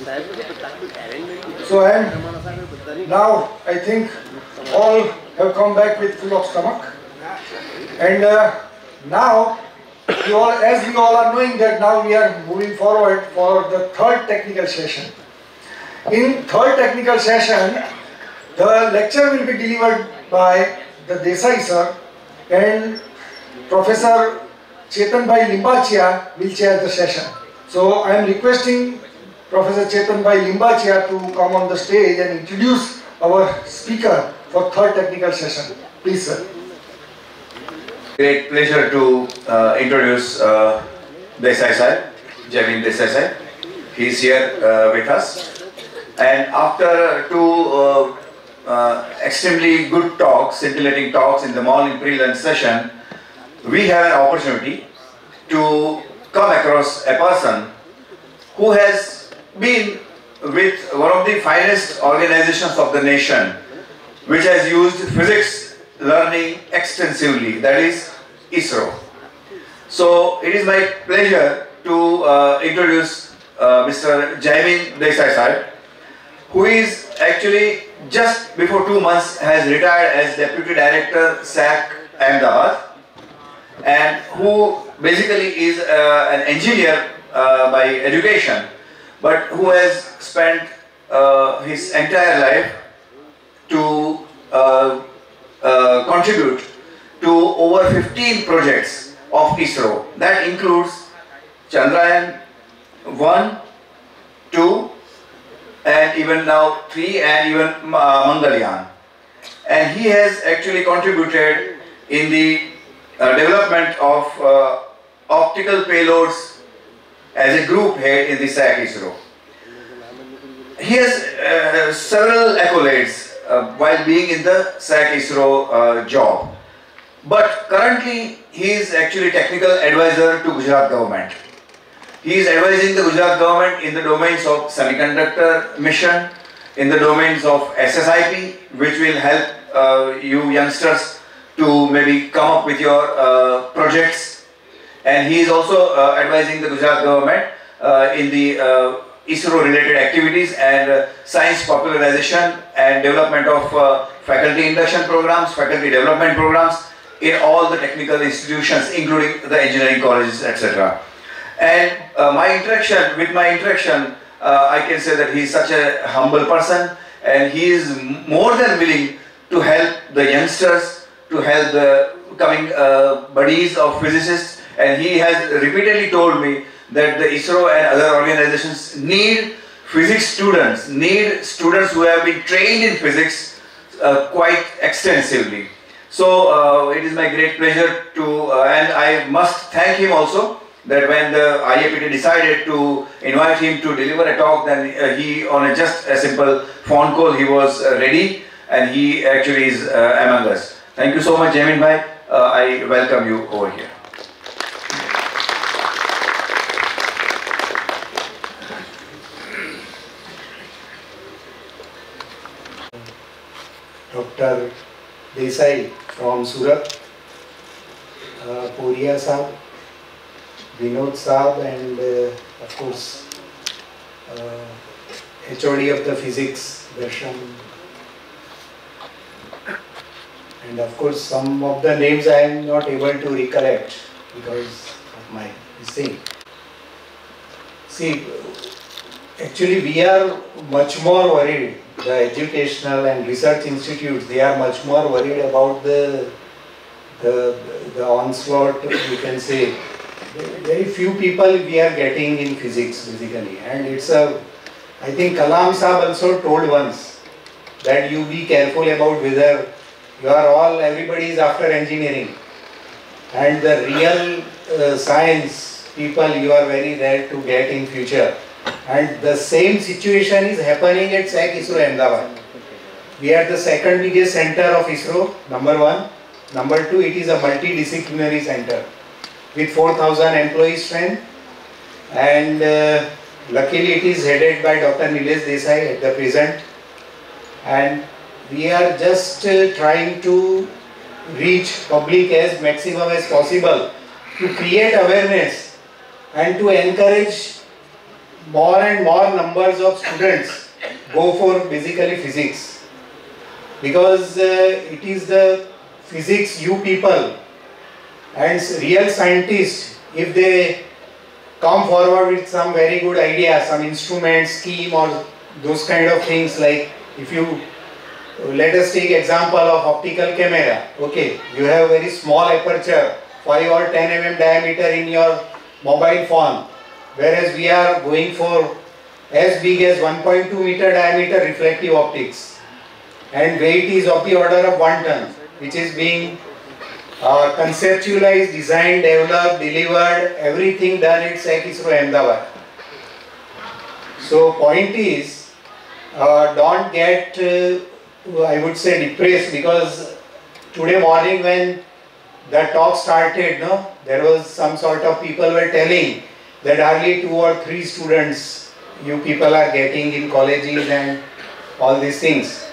So now I think all have come back with full of stomach, and now as we all are knowing that now we are moving forward for the third technical session. In third technical session, the lecture will be delivered by the Desai sir, and Professor Chetanbhai Limbachia will chair the session. So I am requesting Professor Chetanbhai Limbachia to come on the stage and introduce our speaker for third technical session. Please, sir. Great pleasure to introduce Desai sir, Jamin Desai sir. He is here with us. And after two extremely good talks, scintillating talks in the morning pre-lunch session, we have an opportunity to come across a person who has been with one of the finest organizations of the nation, which has used physics learning extensively, that is ISRO. So it is my pleasure to introduce Mr. Jamin Desai sir, who is actually just before 2 months has retired as Deputy Director SAC Ahmedabad, and who basically is an engineer by education, but who has spent his entire life to contribute to over 15 projects of ISRO. That includes Chandrayaan 1, 2, and even now 3, and even Mangalyaan. And he has actually contributed in the development of optical payloads as a group head in the SAC ISRO. He has several accolades while being in the SAC ISRO job. But currently he is actually technical advisor to Gujarat government. He is advising the Gujarat government in the domains of semiconductor mission, in the domains of SSIP, which will help you youngsters to maybe come up with your projects. And he is also advising the Gujarat government in the ISRO related activities and science popularization and development of faculty induction programs, faculty development programs in all the technical institutions, including the engineering colleges, etc. And with my interaction, I can say that he is such a humble person, and he is more than willing to help the youngsters, to help the coming buddies of physicists, and he has repeatedly told me that the ISRO and other organizations need physics students, need students who have been trained in physics quite extensively. So it is my great pleasure to, and I must thank him also, that when the IAPT decided to invite him to deliver a talk, then he, on just a simple phone call, he was ready, and he actually is among us. Thank you so much, Jamin bhai. I welcome you over here. Dr. Desai from Surat, Poria Saab, Vinod Saab, and of course HOD of the physics, Darshan, and of course some of the names I am not able to recollect because of my thing. See, actually we are much more worried, the educational and research institutes, they are much more worried about the onslaught, you can say. Very few people we are getting in physics basically, and it's a, I think Kalam Saab also told once that you be careful about whether you are all, everybody is after engineering, and the real science people you are very rare to get in future. And the same situation is happening at SAC ISRO Ahmedabad. We are the second biggest center of ISRO, number one. Number two, it is a multidisciplinary center with 4,000 employee strength, and luckily it is headed by Dr. Nilesh Desai at the present, and we are just trying to reach public as maximum as possible to create awareness and to encourage more and more numbers of students go for basically physics, because it is the physics you people and real scientists, if they come forward with some very good idea, some instrument, scheme or those kind of things, like if you, let us take example of optical camera, okay, you have very small aperture, 5 or 10 mm diameter in your mobile phone, whereas we are going for as big as 1.2 meter diameter reflective optics, and weight is of the order of 1 ton, which is being conceptualized, designed, developed, delivered, everything done at ISRO Ahmedabad. So point is, don't get, I would say, depressed, because today morning when the talk started, no, there was some sort of people were telling that hardly 2 or 3 students you people are getting in colleges and all these things.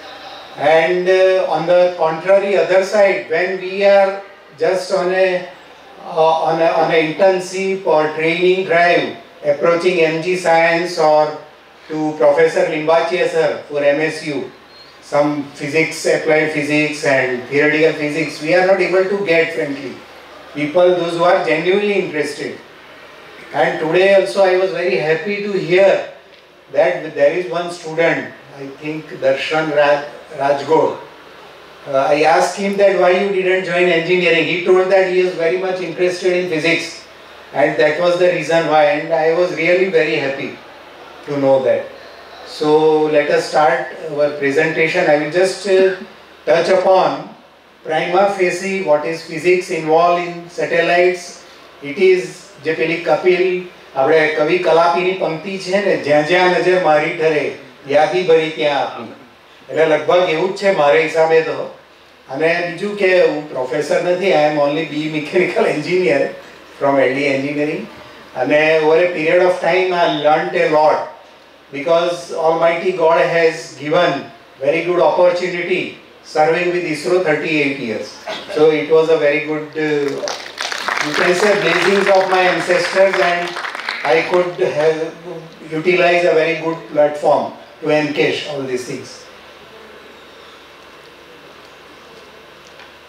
And on the contrary, other side, when we are just on a internship or training drive approaching MG Science or to Professor Limbachiya sir for MSU, some physics, applied physics and theoretical physics, we are not able to get, frankly, people, those who are genuinely interested. And today also I was very happy to hear that there is one student, I think Darshan Rajgor. I asked him that why you didn't join engineering. He told that he is very much interested in physics, and that was the reason why, and I was really very happy to know that. So let us start our presentation. I will just touch upon prima facie what is physics involved in satellites. It is જે પેલી કપિલ આપણે કવિ કલાપીની પંક્તિ છે ને, જ્યાં જ્યાં નજર મારી ઠરે યાદી ભરી ત્યાં આપી, એટલે લગભગ એવું જ છે મારા હિસાબે તો. અને બીજું કે હું પ્રોફેસર નથી, I am only B mechanical engineer from LD engineering, અને over a period of time I learnt a lot, because Almighty God has given very good opportunity serving with ISRO 38 years. So it was a very good you can say blessings of my ancestors, and I could have utilized a very good platform to encash all these things.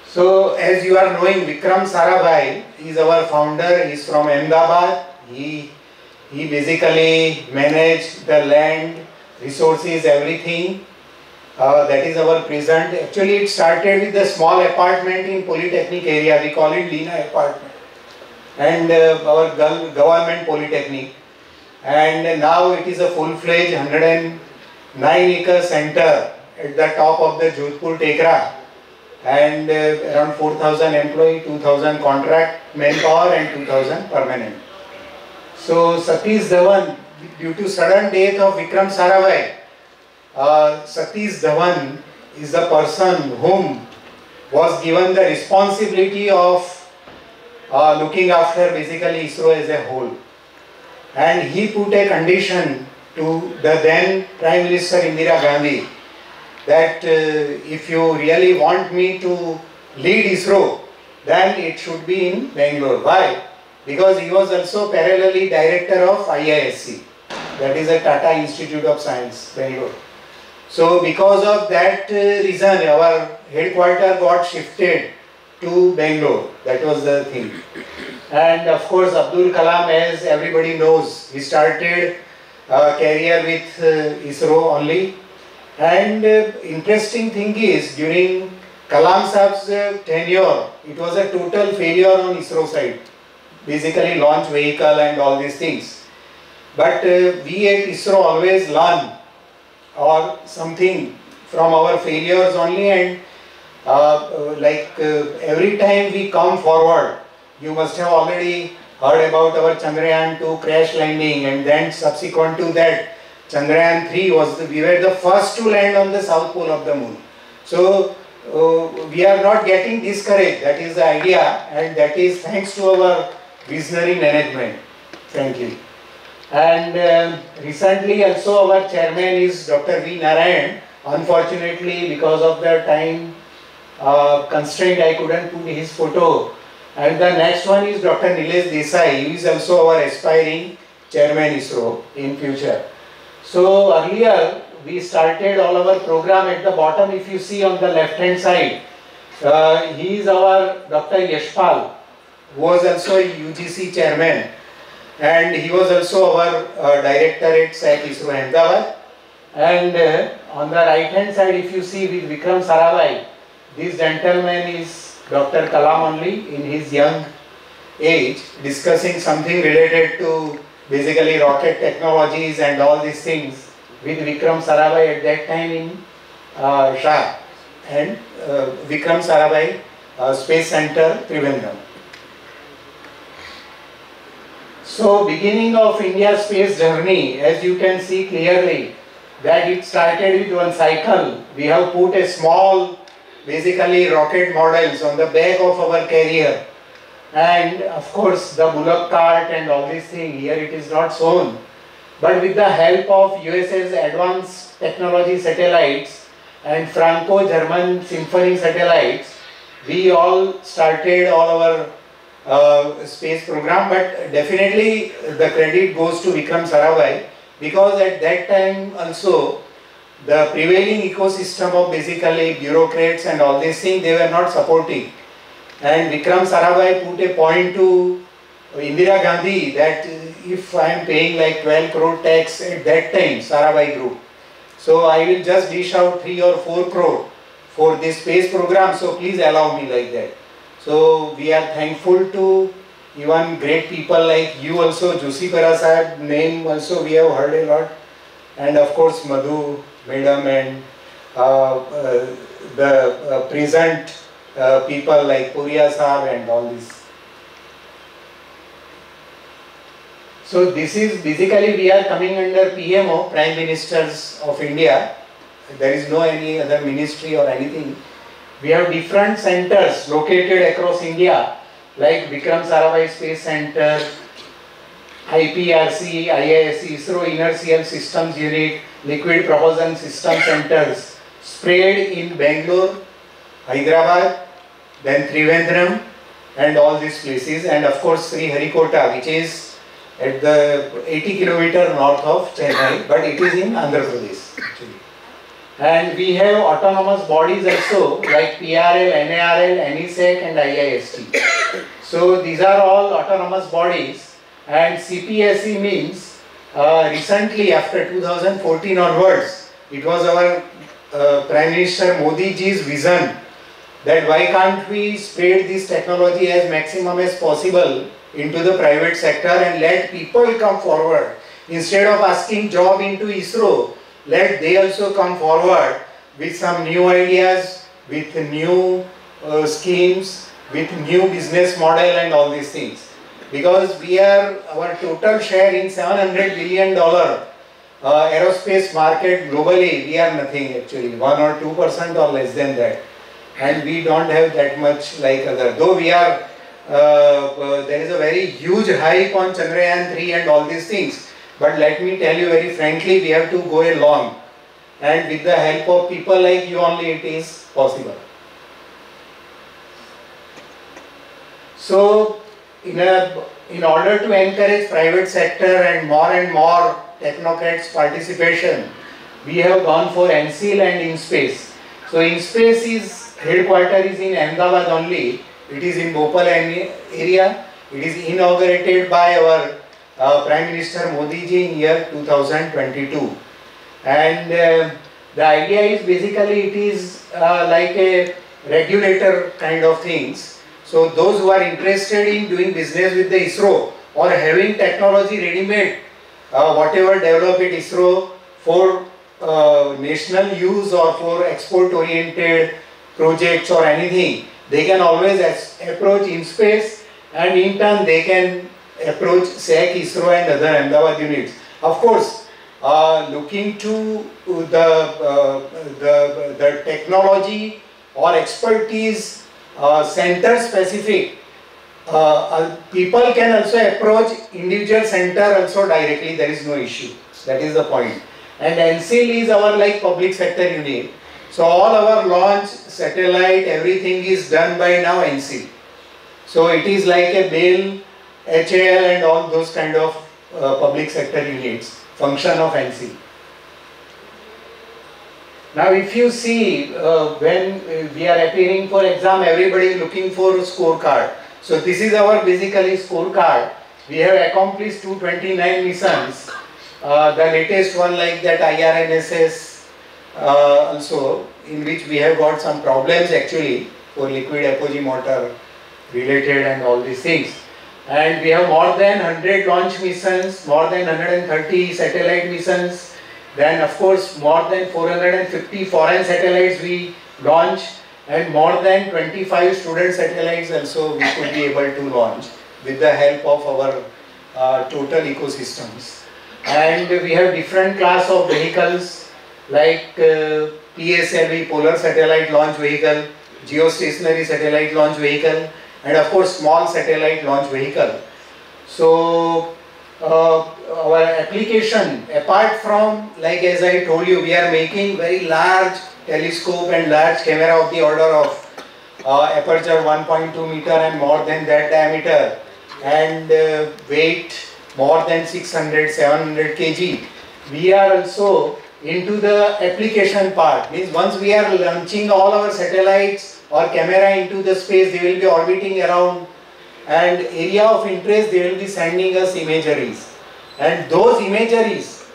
So as you are knowing, Vikram Sarabhai is our founder. He is from Ahmedabad. He basically managed the land, resources, everything. That is our present. Actually it started with a small apartment in Polytechnic area. We call it Lina apartment. And our government polytechnic, and now it is a full-fledged 109-acre center at the top of the Jodhpur Tekra, and around 4,000 employee, 2,000 contract manpower and 2,000 permanent. So Satish Dhawan, due to sudden death of Vikram Sarabhai, Satish Dhawan is the person whom was given the responsibility of looking after basically ISRO as a whole, and he put a condition to the then Prime Minister Indira Gandhi that if you really want me to lead ISRO, then it should be in Bangalore. Why? Because he was also parallelly director of IISc, that is a Tata Institute of Science, Bangalore. So because of that reason, our headquarters got shifted to Bangalore. That was the thing. And of course Abdul Kalam, as everybody knows, he started a career with ISRO only. And interesting thing is, during Kalam Saab's tenure, it was a total failure on ISRO side. Basically launch vehicle and all these things. But we at ISRO always learn or something from our failures only, and every time we come forward, you must have already heard about our Chandrayaan 2 crash landing, and then subsequent to that Chandrayaan 3 we were the first to land on the south pole of the moon. So we are not getting discouraged, that is the idea, and that is thanks to our visionary management, frankly. And recently also our chairman is Dr. V. Narayan. Unfortunately, because of the time constraint, I couldn't put his photo. And the next one is Dr. Nilesh Desai. He is also our aspiring chairman ISRO in future. So earlier we started all our program at the bottom. If you see on the left hand side, he is our Dr. Yashpal, who was also UGC chairman, and he was also our director at SAC ISRO Ahmedabad. And on the right hand side, if you see with Vikram Sarabhai, this gentleman is Dr. Kalam only in his young age, discussing something related to basically rocket technologies and all these things with Vikram Sarabhai at that time in Shah and Vikram Sarabhai Space Center, Trivandrum. So beginning of India's space journey, as you can see clearly, that it started with one cycle. We have put a small, basically rocket models on the back of our carrier, and of course the bullock cart and all these things, here it is not shown, but with the help of USA's advanced technology satellites and Franco-German Symphony satellites, we all started all our space program. But definitely the credit goes to Vikram Sarabhai, because at that time also the prevailing ecosystem of basically bureaucrats and all these things, they were not supporting. And Vikram Sarabhai put a point to Indira Gandhi that if I am paying like 12 crore tax at that time, Sarabhai group, so I will just dish out 3 or 4 crore for this space program, so please allow me like that. So we are thankful to even great people like you also, Joshi Parasad name also we have heard a lot, and of course Madhu Madam and the present people like Puria Sahab and all this. So this is basically we are coming under PMO, Prime Ministers of India. There is no any other ministry or anything. We have different centers located across India, like Vikram Sarabhai Space Center, IPRC, IISc, ISRO Inertial Systems Unit, Liquid Propulsion System Centers, spread in Bangalore, Hyderabad, then Trivandrum and all these places, and of course Sri Harikota, which is at the 80 km north of Chennai, but it is in Andhra Pradesh actually. And we have autonomous bodies also like PRL, NARL, NESEC and IIST. So these are all autonomous bodies, and CPSE means recently after 2014 onwards, it was our Prime Minister Modi ji's vision that why can't we spread this technology as maximum as possible into the private sector and let people come forward. Instead of asking job into ISRO, let they also come forward with some new ideas, with new schemes, with new business model and all these things. Because we are, our total share in $700 billion aerospace market globally, we are nothing actually, 1 or 2% or less than that. And we don't have that much like other, though we are, there is a very huge hype on Chandrayaan 3 and all these things. But let me tell you very frankly, we have to go along, and with the help of people like you only it is possible. So in order to encourage private sector and more technocrats participation, we have gone for NCL and InSpace. So InSpace is headquarter is in Ahmedabad only. It is in Bhopal area. It is inaugurated by our Prime Minister Modi ji in year 2022. And the idea is basically it is like a regulator kind of things. So those who are interested in doing business with the ISRO or having technology ready-made, whatever developed at ISRO for national use or for export-oriented projects or anything, they can always approach InSpace, and in turn they can approach SAC, ISRO and other Ahmedabad units. Of course, looking to the technology or expertise center specific, people can also approach individual center also directly, there is no issue. That is the point. And NCL is our like public sector unit. So all our launch, satellite, everything is done by now NCL. So it is like a BAIL, HAL and all those kind of public sector units, function of NC. Now if you see, when we are appearing for exam, everybody is looking for a scorecard. So this is our basically scorecard. We have accomplished 229 missions. The latest one like that IRNSS also, in which we have got some problems actually for liquid apogee motor related and all these things. And we have more than 100 launch missions, more than 130 satellite missions. Then of course more than 450 foreign satellites we launch, and more than 25 student satellites also we could be able to launch with the help of our total ecosystems. And we have different class of vehicles like PSLV, Polar Satellite Launch Vehicle, Geostationary Satellite Launch Vehicle, and of course small satellite launch vehicle. So our application, apart from, like as I told you, we are making very large telescope and large camera of the order of aperture 1.2 meter and more than that diameter, and weight more than 600-700 kg. We are also into the application part, means once we are launching all our satellites or camera into the space, they will be orbiting around, and area of interest they will be sending us imageries, and those imageries,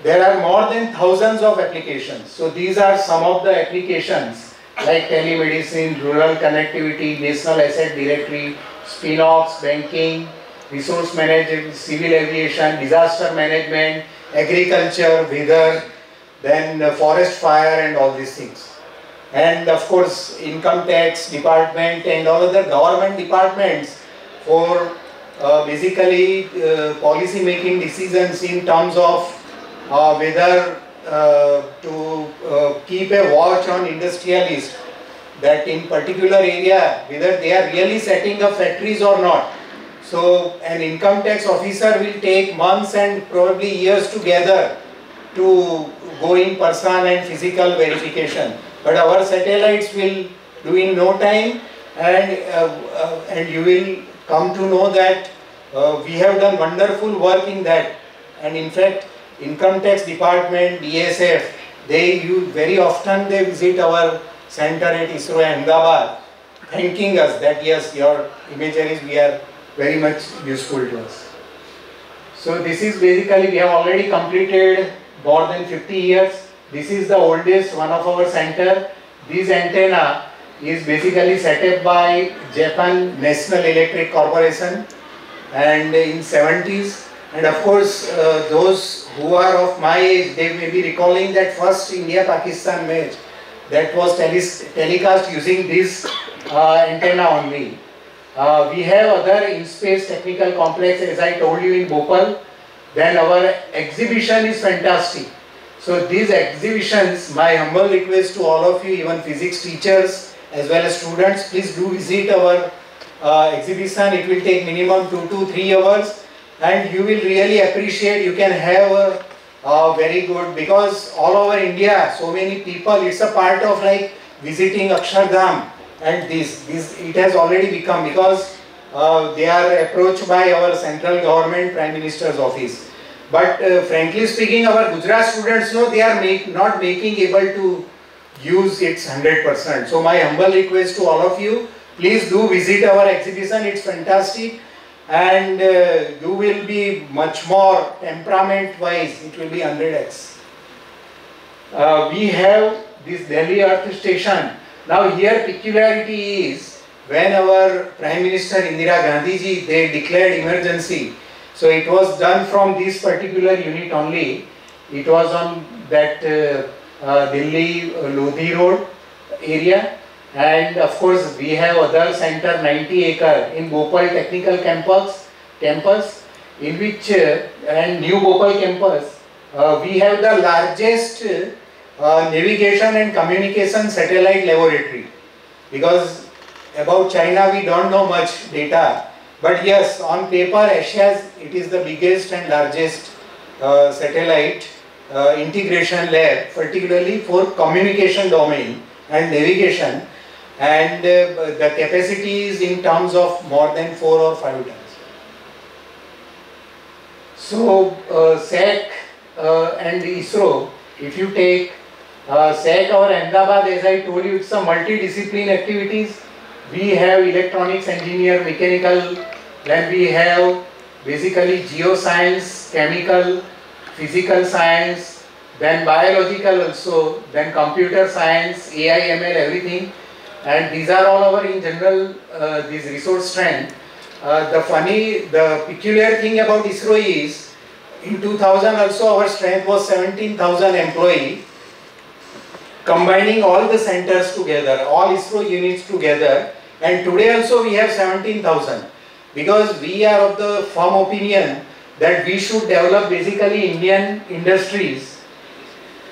there are more than thousands of applications. So these are some of the applications like telemedicine, rural connectivity, national asset directory, spin-offs, banking, resource management, civil aviation, disaster management, agriculture, weather, then forest fire and all these things. And of course income tax department and all other government departments for basically policy making decisions in terms of whether to keep a watch on industrialists, that in particular area whether they are really setting up factories or not. So an income tax officer will take months and probably years together to go in person and physical verification. But our satellites will do in no time, and you will come to know that we have done wonderful work in that. And in fact, income tax department, DSF, very often they visit our center at ISRO Ahmedabad, thanking us that yes, your imageries we are very much useful to us. So this is basically, we have already completed more than 50 years. This is the oldest one of our center. This antenna is basically set up by Japan National Electric Corporation, and in 70s. And of course those who are of my age, they may be recalling that first India-Pakistan match that was telecast using this antenna only. We have other in-space technical complex, as I told you, in Bhopal. Then our exhibition is fantastic. So these exhibitions, my humble request to all of you, even physics teachers as well as students, please do visit our exhibition. It will take minimum 2 to 3 hours, and you will really appreciate. You can have a very good, because all over India, so many people, it's a part of like visiting Akshardham, and this it has already become, because they are approached by our central government, Prime Minister's office. But frankly speaking, our Gujarat students know they are not making able to use it 100%. So my humble request to all of you, please do visit our exhibition. It's fantastic, and you will be much more temperament wise. It will be 100x. We have this Delhi Earth Station. Now here peculiarity is, when our Prime Minister Indira Gandhi ji, they declared emergency. So it was done from this particular unit only. It was on that Delhi Lodhi Road area, and of course we have other center 90 acre in Bhopal Technical campus, in which and New Bhopal campus we have the largest navigation and communication satellite laboratory, because about China we don't know much data. But yes, on paper, Asia's, it is the biggest and largest satellite integration lab, particularly for communication domain and navigation, and the capacity is in terms of more than 4 or 5 tons. So SAC and ISRO, if you take SAC or Ahmedabad, as I told you, it's a multidiscipline activities. We have electronics engineer, mechanical, then we have basically geoscience, chemical, physical science, then biological also, then computer science, AI, ML, everything. And these are all our in general this resource strength. The peculiar thing about ISRO is, in 2000 also our strength was 17,000 employees, combining all the centers together, all ISRO units together, and today also we have 17,000, because we are of the firm opinion that we should develop basically Indian industries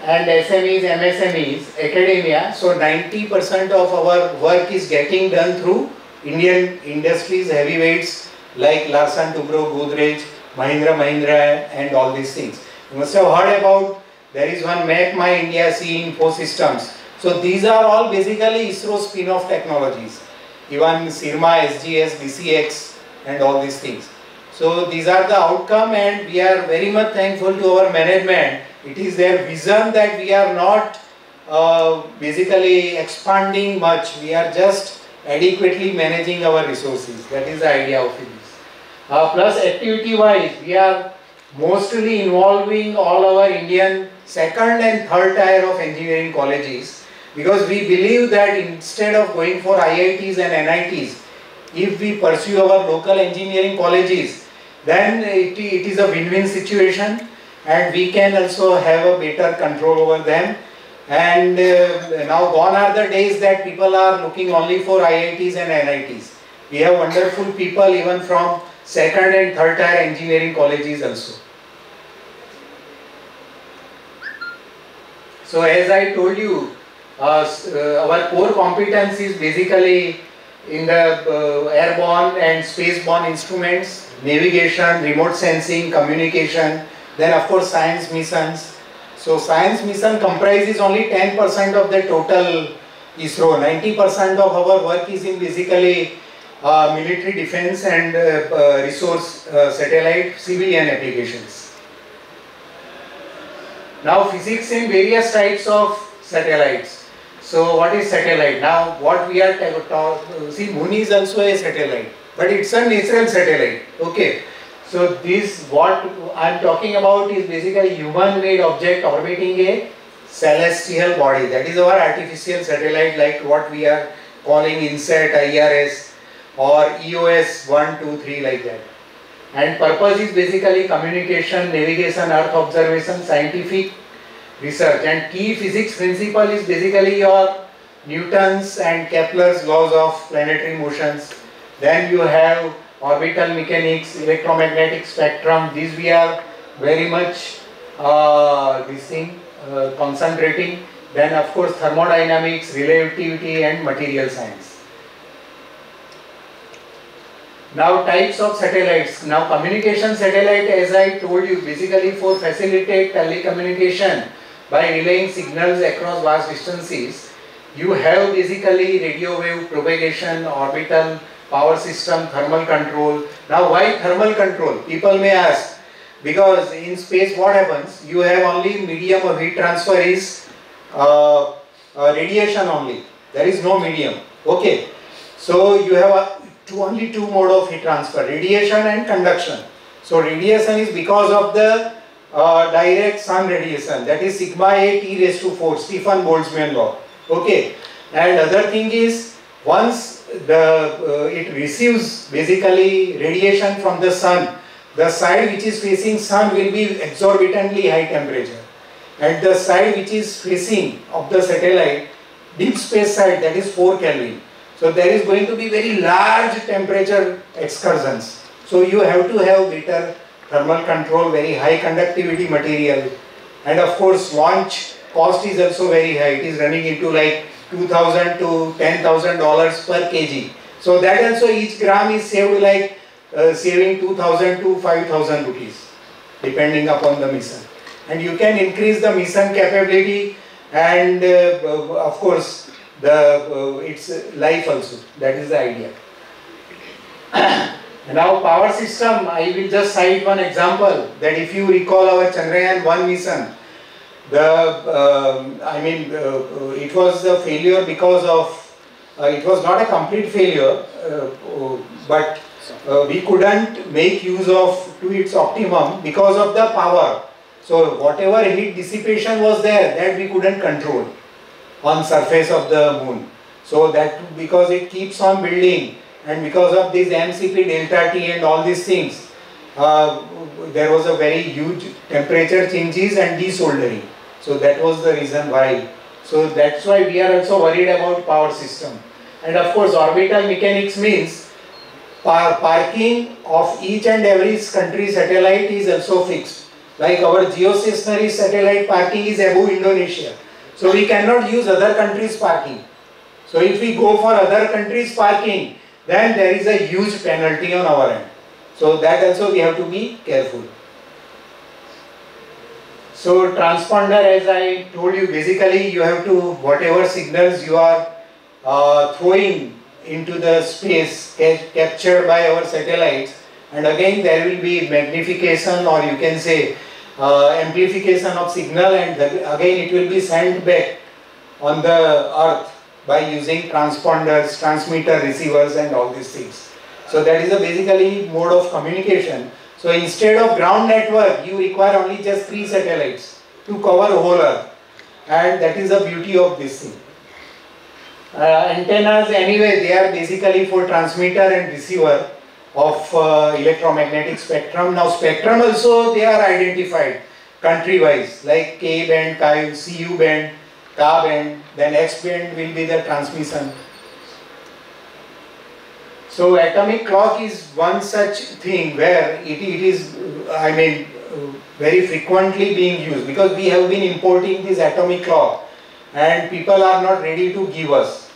and SMEs, MSMEs, academia. So 90% of our work is getting done through Indian industries, heavyweights like Larsen, Toubro, Godrej, Mahindra and all these things. You must have heard about, there is one Make My India C Info Systems. So these are all basically ISRO spin-off technologies. Even SIRMA, SGS, BCX and all these things. So these are the outcome, and we are very much thankful to our management. It is their vision that we are not basically expanding much. We are just adequately managing our resources. That is the idea of it. Plus activity wise, we are mostly involving all our Indian second and third tier of engineering colleges, because we believe that instead of going for IITs and NITs, if we pursue our local engineering colleges, then it is a win-win situation, and we can also have a better control over them. And now gone are the days that people are looking only for IITs and NITs. We have wonderful people even from second and third tier engineering colleges also. So as I told you, our core competence is basically in the airborne and spaceborne instruments, navigation, remote sensing, communication, then of course science missions. So science mission comprises only 10% of the total ISRO. 90% of our work is in basically military defense and resource satellite civilian applications. Now physics in various types of satellites. So what is satellite? Now what we are see, Moon is also a satellite, but it's a natural satellite. Okay. So this, what I am talking about is basically human made object orbiting a celestial body. That is our artificial satellite, like what we are calling INSAT, IRS or EOS 1, 2, 3, like that. And purpose is basically communication, navigation, earth observation, scientific research, and key physics principle is basically your Newton's and Kepler's laws of planetary motions. Then you have orbital mechanics, electromagnetic spectrum. These we are very much concentrating. Then of course thermodynamics, relativity and material science. Now types of satellites. Now communication satellite, as I told you, basically for facilitate telecommunication by relaying signals across vast distances. You have basically radio wave propagation, orbital power system, thermal control. Now why thermal control? People may ask, because in space what happens? You have only medium of heat transfer is radiation only. There is no medium. Okay. So you have only two mode of heat transfer, radiation and conduction. So radiation is because of the direct sun radiation, that is sigma A T raised to 4, Stephen Boltzmann law. Okay. And other thing is, once it receives basically radiation from the sun, the side which is facing sun will be exorbitantly high temperature, and the side which is facing of the satellite, deep space side, that is 4 Kelvin. So there is going to be very large temperature excursions. So you have to have better thermal control, very high conductivity material, and of course launch cost is also very high. It is running into like $2,000 to $10,000 per kg. So that also each gram is saved like saving 2,000 to 5,000 rupees depending upon the mission. And you can increase the mission capability and of course its life also. That is the idea. Now power system, I will just cite one example, that if you recall our Chandrayaan-1 mission, it was a failure because of, it was not a complete failure, but we couldn't make use of to its optimum because of the power. So whatever heat dissipation was there, that we couldn't control on surface of the moon. So that because it keeps on building, and because of this MCP delta T and all these things, there was a very huge temperature changes and desoldering. So that was the reason why. So that's why we are also worried about power system. And of course orbital mechanics means parking of each and every country satellite is also fixed. Like our geostationary satellite parking is above Indonesia. So we cannot use other countries' parking. So if we go for other countries' parking, then there is a huge penalty on our end. So that also we have to be careful. So transponder, as I told you, basically you have to, whatever signals you are throwing into the space captured by our satellites, and again there will be magnification, or you can say amplification of signal, and again it will be sent back on the earth by using transponders, transmitter, receivers and all these things. So that is a basically mode of communication. So instead of ground network, you require only just 3 satellites to cover whole earth, and that is the beauty of this thing. Antennas anyway, they are basically for transmitter and receiver of electromagnetic spectrum. Now spectrum also they are identified country wise, like K band, CU band, Ka band, then X band will be the transmission. So atomic clock is one such thing where it is, very frequently being used, because we have been importing this atomic clock and people are not ready to give us.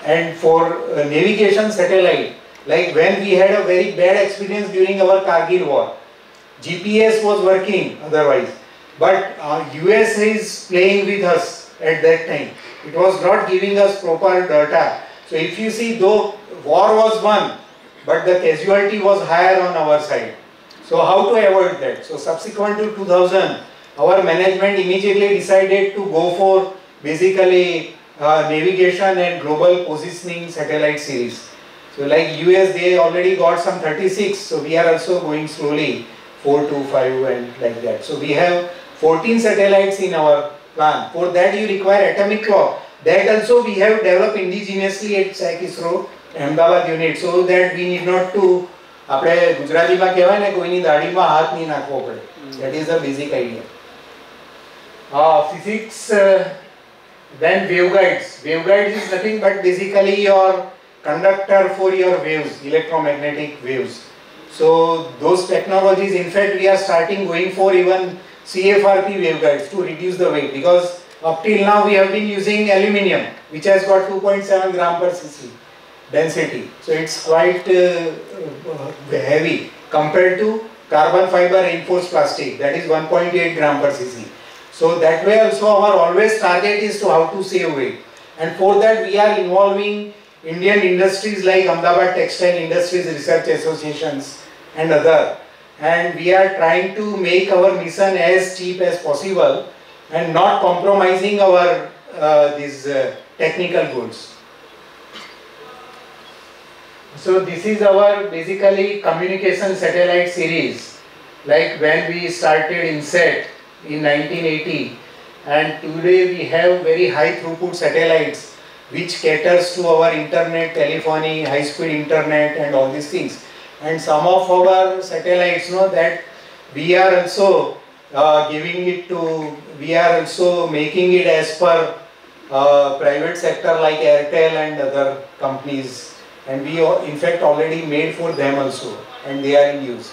And for navigation satellite, like when we had a very bad experience during our Kargil war, GPS was working otherwise, but US is playing with us at that time. It was not giving us proper data. So if you see, though war was won, but the casualty was higher on our side. So how to avoid that? So subsequent to 2000, our management immediately decided to go for basically navigation and global positioning satellite series. So like US, they already got some 36, so we are also going slowly 4 to 5 and like that. So we have 14 satellites in our plan. For that you require atomic clock. That also we have developed indigenously at SAC ISRO Ahmedabad unit, so that we need not to આપણે ગુજરાતીમાં કહેવાય ને કોઈની દાઢીમાં હાથ નહીં નાખવો પડે. That is the basic idea. Physics, then waveguides. Waveguides is nothing but basically your conductor for your waves, electromagnetic waves. So those technologies, in fact we are starting going for even CFRP waveguides to reduce the weight, because up till now we have been using aluminium, which has got 2.7 gram per cc density. So it's quite heavy compared to carbon fiber reinforced plastic, that is 1.8 gram per cc. So that way also our always target is to how to save weight, and for that we are involving Indian industries like Ahmedabad Textile Industries Research Associations and other, and we are trying to make our mission as cheap as possible and not compromising our these technical goods. So this is our basically communication satellite series, like when we started INSAT in 1980, and today we have very high throughput satellites which caters to our internet, telephony, high speed internet and all these things. And some of our satellites know that we are also giving it to, we are also making it as per private sector like Airtel and other companies, and we in fact already made for them also, and they are in use.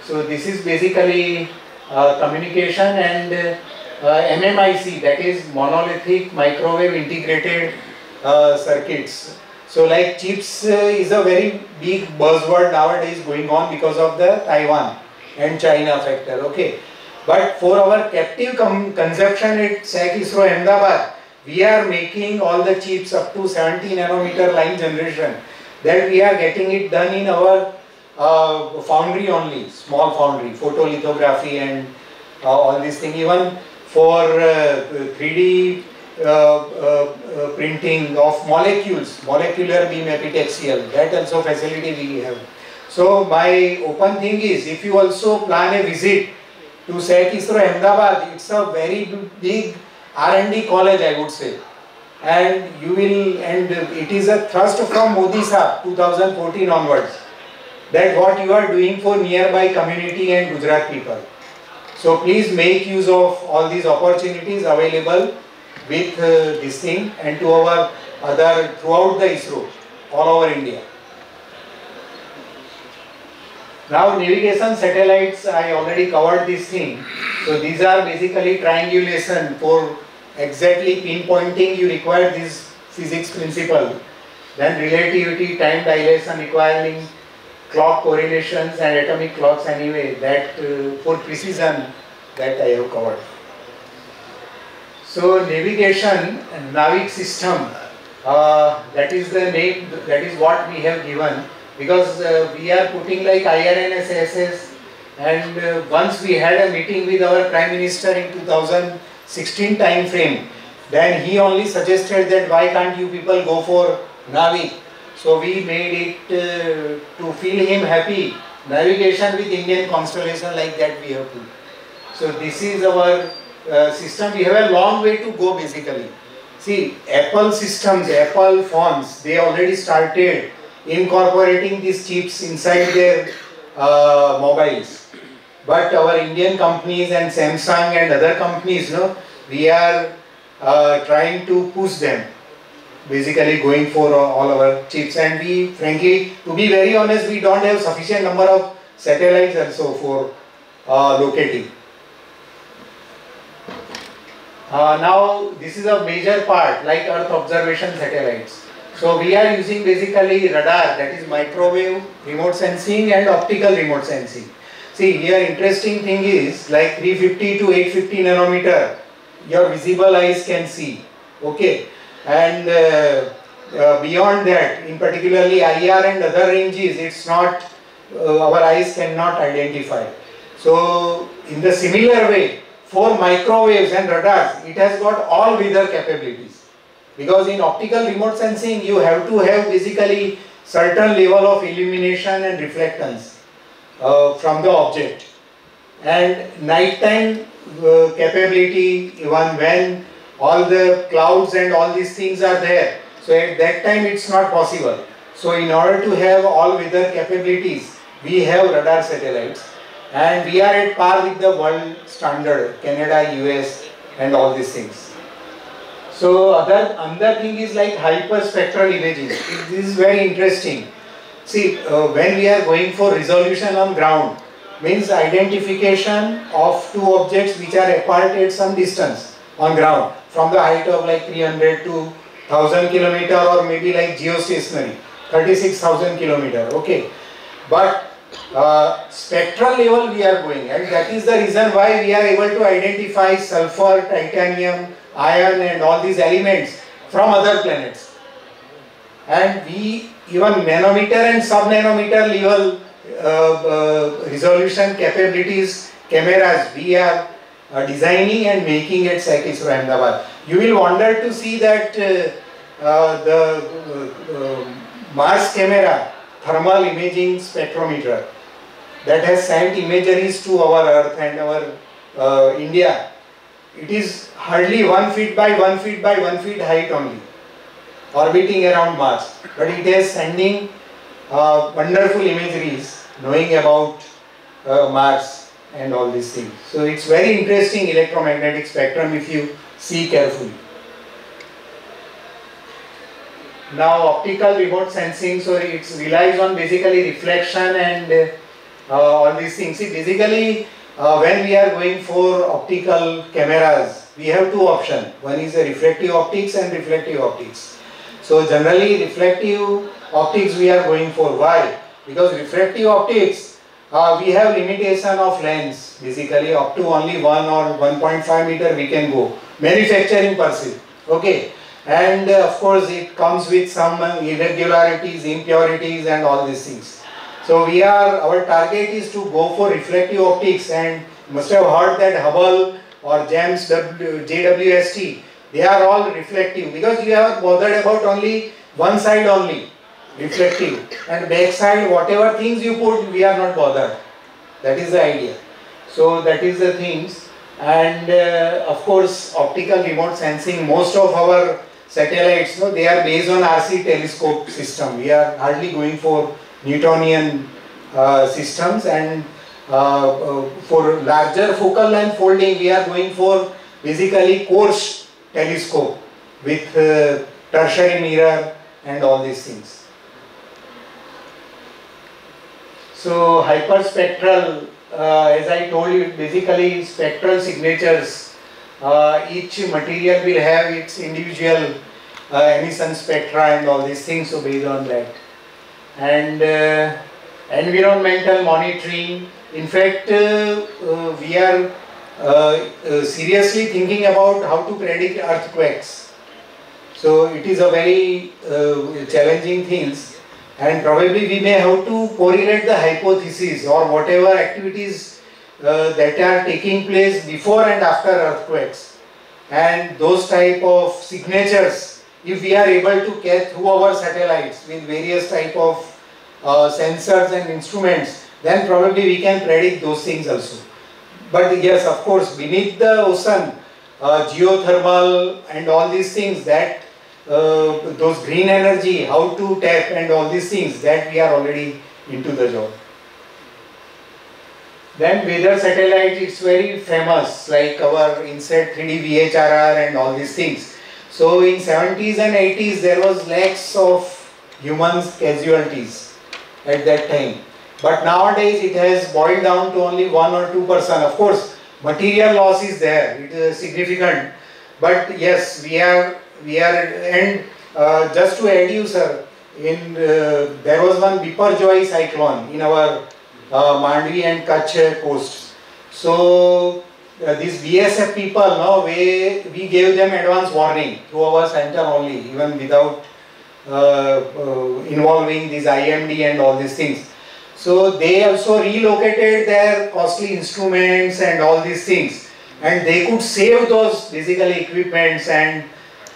So this is basically communication and MMIC, that is monolithic microwave integrated circuits. So like chips is a very big buzzword nowadays going on because of the Taiwan and China factor, okay. But for our captive consumption at SAC ISRO Ahmedabad, we are making all the chips up to 70 nanometer line generation, that we are getting it done in our foundry only, small foundry, photolithography and all these things. Even for 3D printing of molecules, molecular beam epitaxial, that also facility we have. So my open thing is, if you also plan a visit to SEC ISRO Ahmedabad, it's a very big R&D college, I would say. And you will, and it is a thrust from Modi Sahab 2014 onwards, that what you are doing for nearby community and Gujarat people. So please make use of all these opportunities available with this thing, and to our other, throughout the ISRO, all over India. Now navigation satellites, I already covered this thing. So these are basically triangulation for exactly pinpointing. You require this physics principle. Then relativity, time dilation requiring clock correlations and atomic clocks anyway, that for precision, that I have covered. So navigation, Navig system, that is the name, that is what we have given, because we are putting like IRNSSS, and once we had a meeting with our Prime Minister in 2016 time frame, then he only suggested that why can't you people go for Navig. So we made it to feel him happy, navigation with Indian constellation, like that we have to. So this is our system. We have a long way to go basically. See, Apple systems, Apple phones, they already started incorporating these chips inside their mobiles. But our Indian companies and Samsung and other companies, no, we are trying to push them, basically going for all our chips. And we, frankly, to be very honest, we don't have sufficient number of satellites also for locating. Now this is a major part, like Earth observation satellites. So we are using basically radar, that is microwave remote sensing and optical remote sensing. See, here interesting thing is, like 350 to 850 nanometer, your visible eyes can see, okay, and beyond that, in particularly IR and other ranges, it's not, our eyes cannot identify. So in the similar way, for microwaves and radars, it has got all weather capabilities. Because in optical remote sensing, you have to have basically certain level of illumination and reflectance from the object. And nighttime capability, even when all the clouds and all these things are there. So at that time it's not possible. So in order to have all weather capabilities, we have radar satellites. And we are at par with the world standard, Canada, US and all these things. So another thing is like hyperspectral imaging. This is very interesting. See, when we are going for resolution on ground, means identification of two objects which are apart at some distance on ground, from the height of like 300 to 1000 kilometer, or maybe like geostationary, 36,000 kilometer, okay. But spectral level we are going, and that is the reason why we are able to identify sulfur, titanium, iron and all these elements from other planets. And we even nanometer and sub-nanometer level resolution capabilities cameras we are designing and making at SEC ISRO Ahmedabad. You will wonder to see that the Mars camera thermal imaging spectrometer that has sent imageries to our Earth and our India. It is hardly 1 feet by 1 feet by 1 feet height only, orbiting around Mars. But it is sending wonderful imageries knowing about Mars and all these things. So it's very interesting electromagnetic spectrum if you see carefully. Now optical remote sensing, so it relies on basically reflection and all these things. See, basically when we are going for optical cameras, we have two options. One is a refractive optics and reflective optics. So generally reflective optics we are going for. Why? Because refractive optics, we have limitation of lens, basically up to only 1 or 1.5 meter we can go. Manufacturing per se, okay. And of course it comes with some irregularities, impurities and all these things. So our target is to go for reflective optics, and you must have heard that Hubble or JAMS, JWST, they are all reflective, because you have bothered about only one side only, reflective, and back side whatever things you put, we are not bothered. That is the idea. So that is the things. And of course optical remote sensing, most of our satellites, no, they are based on RC telescope system. We are hardly going for Newtonian systems, and for larger focal length folding we are going for basically coarse telescope with tertiary mirror and all these things. So hyperspectral, as I told you, basically spectral signatures. Each material will have its individual emission spectra and all these things, so based on that. And environmental monitoring. In fact, we are seriously thinking about how to predict earthquakes. So it is a very challenging things, and probably we may have to correlate the hypothesis or whatever activities that are taking place before and after earthquakes, and those type of signatures, if we are able to catch through our satellites with various type of sensors and instruments, then probably we can predict those things also. But yes, of course, beneath the ocean, geothermal and all these things, that those green energy, how to tap and all these things, that we are already into the job. Then weather satellite, it's very famous, like our INSAT 3D VHRR and all these things. So in 70s and 80s there was lakhs of humans casualties at that time. But nowadays it has boiled down to only 1 or 2%. Of course, material loss is there, it is significant. But yes, we are, and just to add you, sir, there was one Biparjoy cyclone in our Mandvi and Kutch coast. So these BSF people, no, we gave them advance warning through our center only, even without involving this IMD and all these things. So they also relocated their costly instruments and all these things, and they could save those basically equipments, and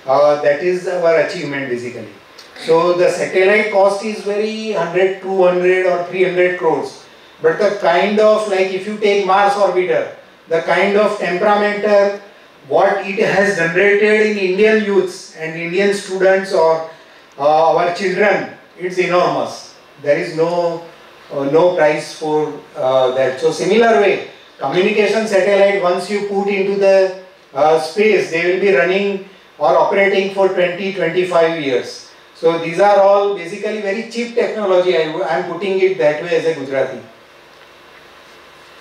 that is our achievement basically. So the satellite cost is very 100, 200 or 300 crores. But the kind of, like if you take Mars orbiter, the kind of temperamental what it has generated in Indian youths and Indian students or our children, it's enormous. There is no price for that. So similar way, communication satellite, once you put into the space, they will be running or operating for 20-25 years. So these are all basically very cheap technology. I am putting it that way as a Gujarati.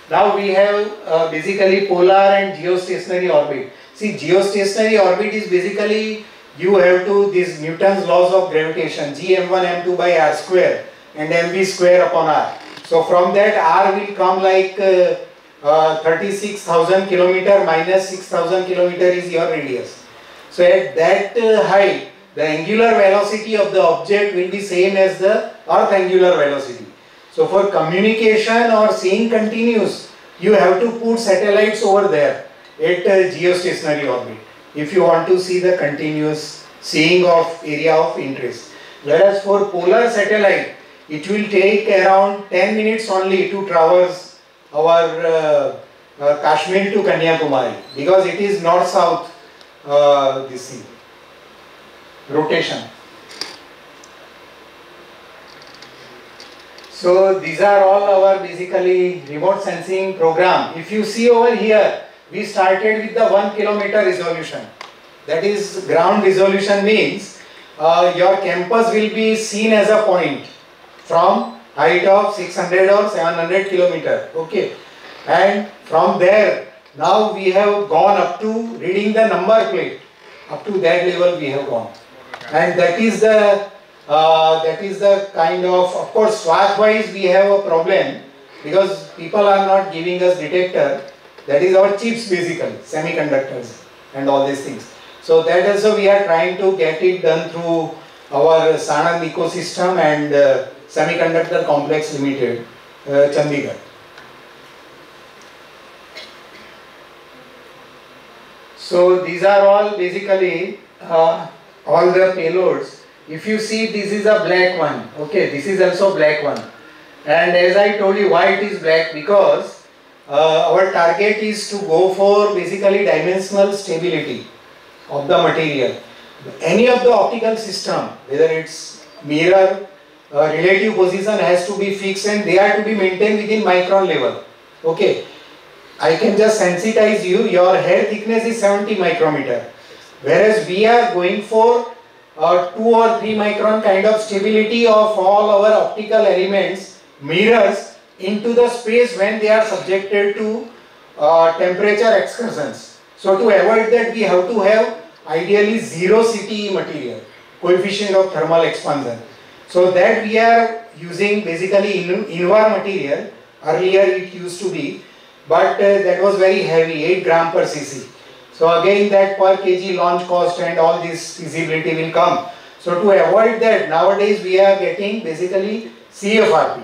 Now we have basically polar and geostationary orbit. See, geostationary orbit is basically, you have to, this Newton's laws of gravitation, g m1 m2 by r square and mv square upon r. So from that r will come like 36,000 kilometer minus 6,000 kilometer is your radius. So at that height, the angular velocity of the object will be same as the earth angular velocity. So for communication or seeing continuous, you have to put satellites over there at geostationary orbit if you want to see the continuous seeing of area of interest. Whereas for polar satellite, it will take around 10 minutes only to traverse our Kashmir to Kanyakumari, because it is north-south this thing, rotation. So these are all our basically remote sensing program. If you see over here, we started with the 1 kilometer resolution. That is, ground resolution means your campus will be seen as a point from height of 600 or 700 kilometer. Okay, and from there now we have gone up to reading the number plate. Up to that level we have gone, and that is the kind of course swath wise we have a problem, because people are not giving us detector. That is our chips basically, semiconductors and all these things. So that also we are trying to get it done through our Sanand ecosystem and Semiconductor Complex Limited, Chandigarh. So these are all basically all the payloads. If you see, this is a black one. Okay, this is also black one. And as I told you, why it is black? Because our target is to go for basically dimensional stability of the material. Any of the optical system, whether it's mirror, relative position has to be fixed and they are to be maintained within micron level. Okay, I can just sensitize you, your hair thickness is 70 micrometer, whereas we are going for 2 or 3 micron kind of stability of all our optical elements, mirrors, into the space when they are subjected to temperature excursions. So to avoid that, we have to have ideally 0 CTE material, coefficient of thermal expansion. So that we are using basically Invar material. Earlier it used to be, but that was very heavy, 8 gram per cc. So again that per kg launch cost and all this feasibility will come. So to avoid that, nowadays we are getting basically CFRP,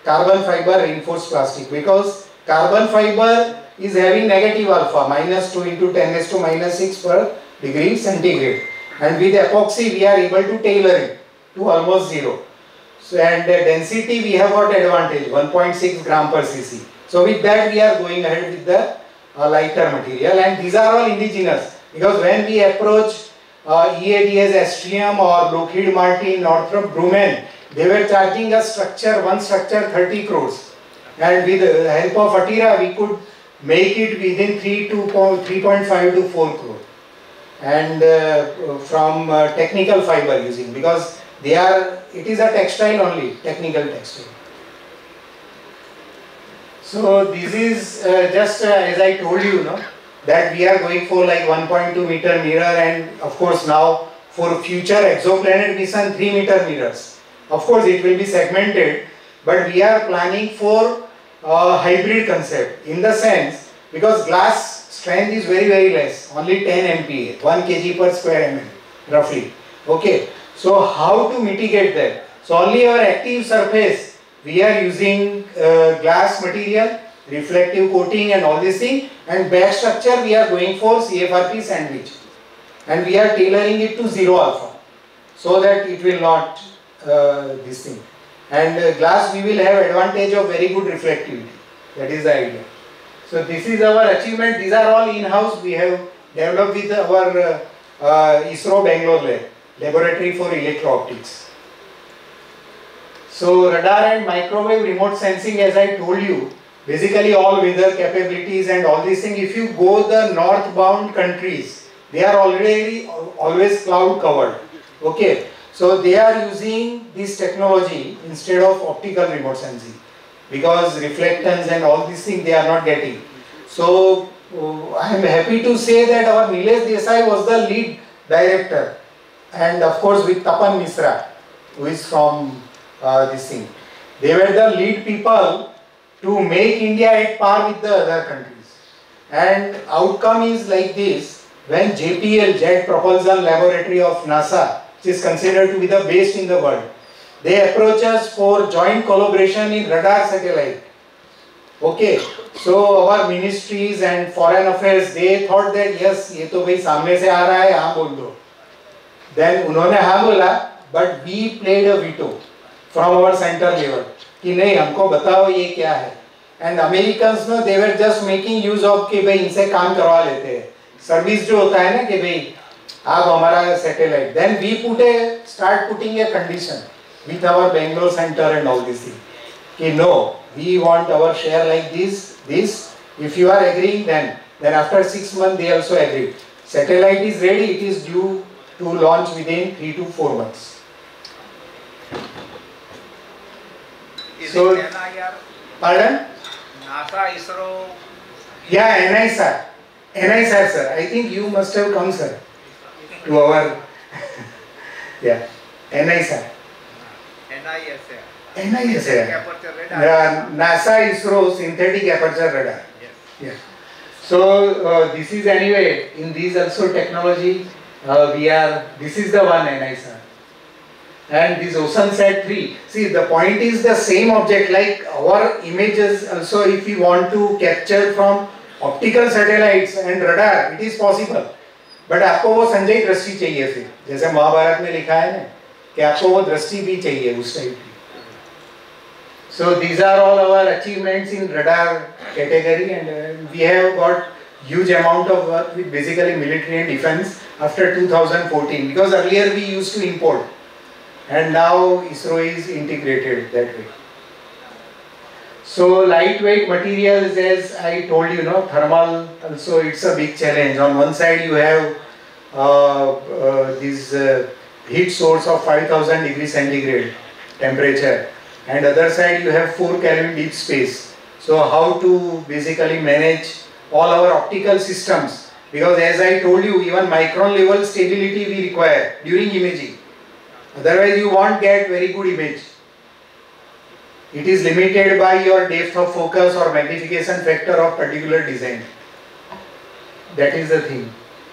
carbon fiber reinforced plastic, because carbon fiber is having negative alpha, -2 into 10⁻⁻⁶ per degree centigrade, and with epoxy we are able to tailor it to almost 0. So, and the density we have got advantage, 1.6 gram per cc. So with that we are going ahead with the lighter material, and these are all indigenous, because when we approach EADS, Astrium or Lockheed Martin, Northrop Grumman, they were charging us one structure 30 crores, and with the help of Atira we could make it within 3.5 to 4 crore, and from technical fiber using, because it is a textile only, technical textile. So this is just as I told you, that we are going for like 1.2 meter mirror, and of course now for future exoplanet mission 3 meter mirrors. Of course it will be segmented, but we are planning for a hybrid concept, in the sense, because glass strength is very less, only 10 MPa, 1 kg per square mm roughly. Okay, so how to mitigate that? So only our active surface we are using glass material, reflective coating and all this thing, and back structure we are going for CFRP sandwich, and we are tailoring it to 0 alpha, so that it will not this thing. And glass we will have advantage of very good reflectivity. That is the idea. So this is our achievement. These are all in-house. We have developed with our ISRO Bangalore lab, laboratory for electro-optics. So radar and microwave remote sensing, as I told you, basically all weather capabilities and all these things. If you go the northbound countries, they are already always cloud covered. Okay, so they are using this technology instead of optical remote sensing, because reflectance and all these things they are not getting. So I am happy to say that our Nilesh Desai was the lead director, and of course with Tapan Misra, who is from this thing. They were the lead people to make India at par with the other countries. And outcome is like this: when JPL, Jet Propulsion Laboratory of NASA, which is considered to be the best in the world, they approach us for joint collaboration in radar satellite. Okay, so our ministries and foreign affairs, they thought that yes, ये तो भाई सामने से आ रहा है, हाँ बोल दो. Then उन्होंने हाँ बोला, but we played a veto from our center level कि नहीं, हमको बताओ ये क्या है. And Americans, they were just making use of कि भाई इनसे काम करवा लेते हैं. सर्विस जो होता है ना कि भाई आप हमारा satellite. Then we start putting a condition with our Bangalore center and all this thing. Okay, no, we want our share like this. If you are agreeing, then after 6 months they also agreed. Satellite is ready, it is due to launch within 3 to 4 months. Is So, it NIR? Pardon? NASA, ISRO? Yeah, NISR, sir. I think you must have come, sir, to our, yeah, NISR. NISR. Aperture radar. Yeah, NASA, ISRO, synthetic aperture radar. Yes. Yeah. So this is anyway, in these also technology, this is the one NISR. and this OceanSat 3. See, the point is the same object, like our images also, if we want to capture from optical satellites and radar, it is possible. But आपको वो संजय दृष्टि चाहिए फिर, जैसे महाभारत में लिखा है ना, कि आपको वो दृष्टि भी चाहिए उस टाइप की. So these are all our achievements in radar category, and we have got huge amount of work with basically military and defense after 2014, because earlier we used to import and now ISRO is integrated that way. So lightweight materials, as I told you, thermal also it's a big challenge. On one side you have this heat source of 5000 degrees centigrade temperature, and other side you have 4 Kelvin deep space. So how to basically manage all our optical systems, because as I told you, even micron level stability we require during imaging, otherwise you won't get very good image. It is limited by your depth of focus or magnification factor of particular design. That is the thing.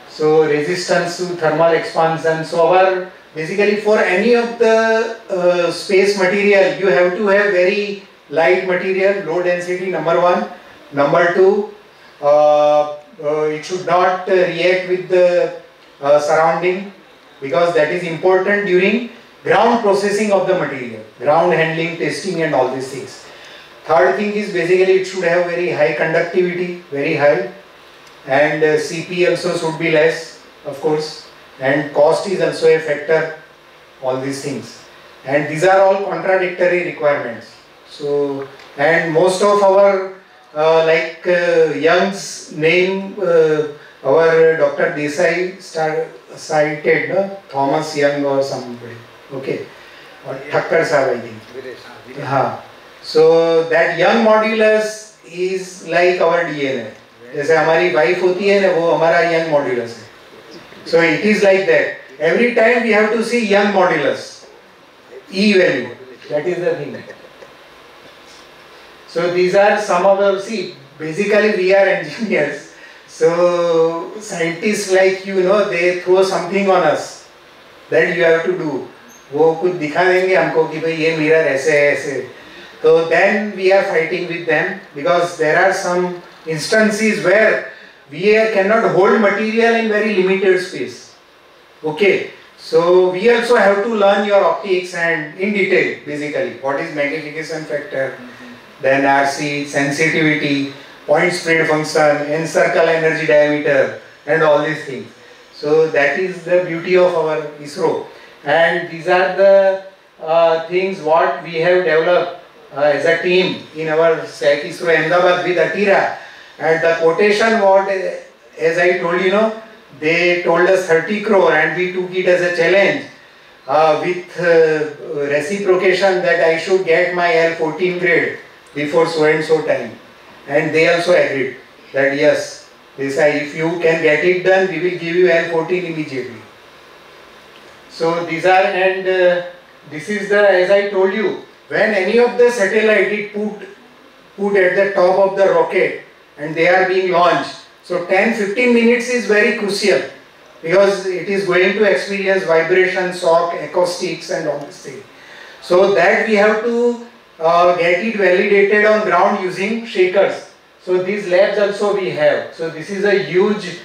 So resistance to thermal expansion. So our basically for any of the space material, you have to have very light material, low density, number one. Number two, it should not react with the surrounding, because that is important during ground processing of the material, ground handling, testing and all these things. Third thing is basically it should have very high conductivity, very high, and CP also should be less, of course, and cost is also a factor, all these things. And these are all contradictory requirements. So, and most of our like Young's name, our Dr. Desai cited, no? Thomas Young or somebody, okay, or Thakkar Sahab, I think. So that Young modulus is like our DNA. जैसे हमारी wife होती है ना, वो हमारा Young modulus है. So it is like that. Every time we have to see Young modulus, E value. That is the thing. So these are some of the, see, basically we are engineers. So scientists like you know, they throw something on us that you have to do. वो कुछ दिखा देंगे हमको कि भाई ये mirror ऐसे है ऐसे. So then we are fighting with them, because there are some instances where we cannot hold material in very limited space. Okay, so we also have to learn your optics and in detail basically what is magnification factor, then RC, sensitivity, point spread function, encircle energy diameter and all these things. So that is the beauty of our ISRO, and these are the things what we have developed as a team in our SAC ISRO Ahmedabad with Atira. And the quotation what, as I told you, they told us 30 crore and we took it as a challenge with reciprocation that I should get my L14 grade before so and so time. And they also agreed that yes, they say if you can get it done, we will give you L14 immediately. So these are, and this is the, as I told you, when any of the satellite it put at the top of the rocket and they are being launched, so 10-15 minutes is very crucial, because it is going to experience vibration, shock, acoustics and all these things. So that we have to get it validated on ground using shakers. So these labs also we have. So this is a huge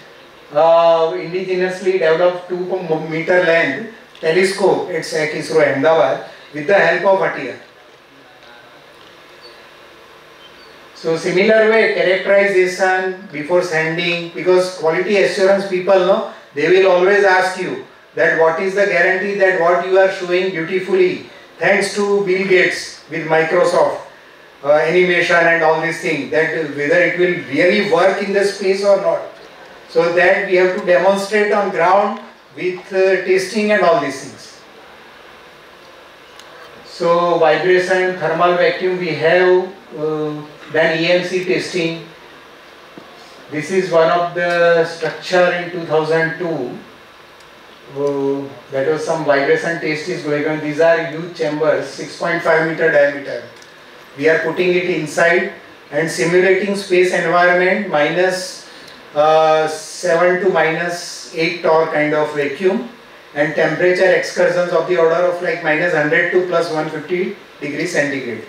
indigenously developed 2-meter length telescope at SAC ISRO Ahmedabad with the help of Atira. So similar way, characterization before sending, because quality assurance people know, they will always ask you that what is the guarantee that what you are showing beautifully, thanks to Bill Gates with Microsoft, animation and all these things, that whether it will really work in the space or not. So that we have to demonstrate on ground with testing and all these things. So vibration, thermal vacuum we have, then EMC testing. This is one of the structure in 2002. That was some vibration test is going on. These are huge chambers, 6.5 meter diameter. We are putting it inside and simulating space environment minus 7 to minus 8 torr kind of vacuum, and temperature excursions of the order of like -100 to +150 degrees centigrade.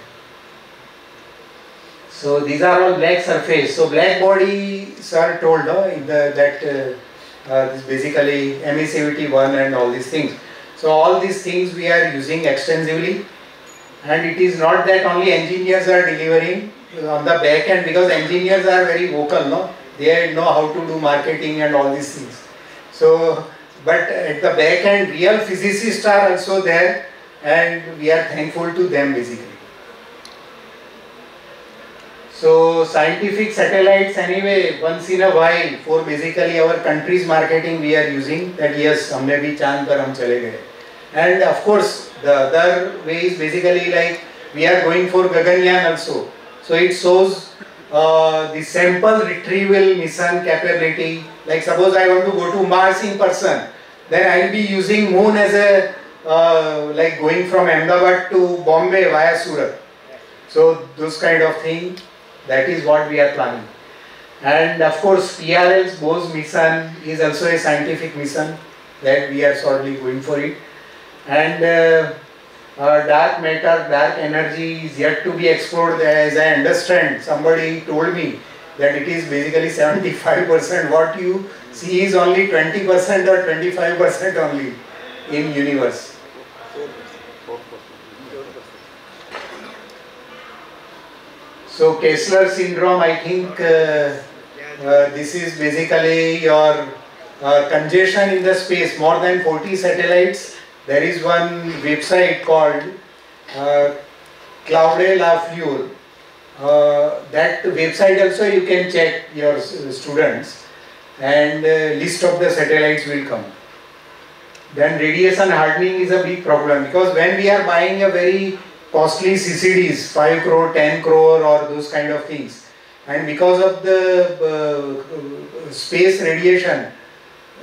So these are all black surface. So black body, sir told that this basically emissivity 1 and all these things. So all these things we are using extensively, and it is not that only engineers are delivering on the back end, because engineers are very vocal, no? They know how to do marketing and all these things. So, but at the back end, real physicists are also there, and we are thankful to them basically. So scientific satellites anyway, once in a while for basically our country's marketing we are using that. Yes, हमने भी चांद पर हम चले गए. And of course the other way is basically like we are going for Gaganyaan also. So it shows the sample retrieval mission capability. Like suppose I want to go to Mars in person, then I will be using moon as a like going from Ahmedabad to Bombay via Surat. So those kind of thing. That is what we are planning. And of course PRL's Bose mission is also a scientific mission that we are shortly going for it. And dark matter, dark energy is yet to be explored. As I understand, somebody told me that it is basically 75%. What you see is only 20% or 25% only in universe. So Kessler syndrome, I think this is basically your congestion in the space, more than 40 satellites. There is one website called Claude La Fleur. That website also you can check your students, and list of the satellites will come. Then radiation hardening is a big problem, because when we are buying a very costly CCDs, 5 crore, 10 crore or those kind of things, and because of the space radiation,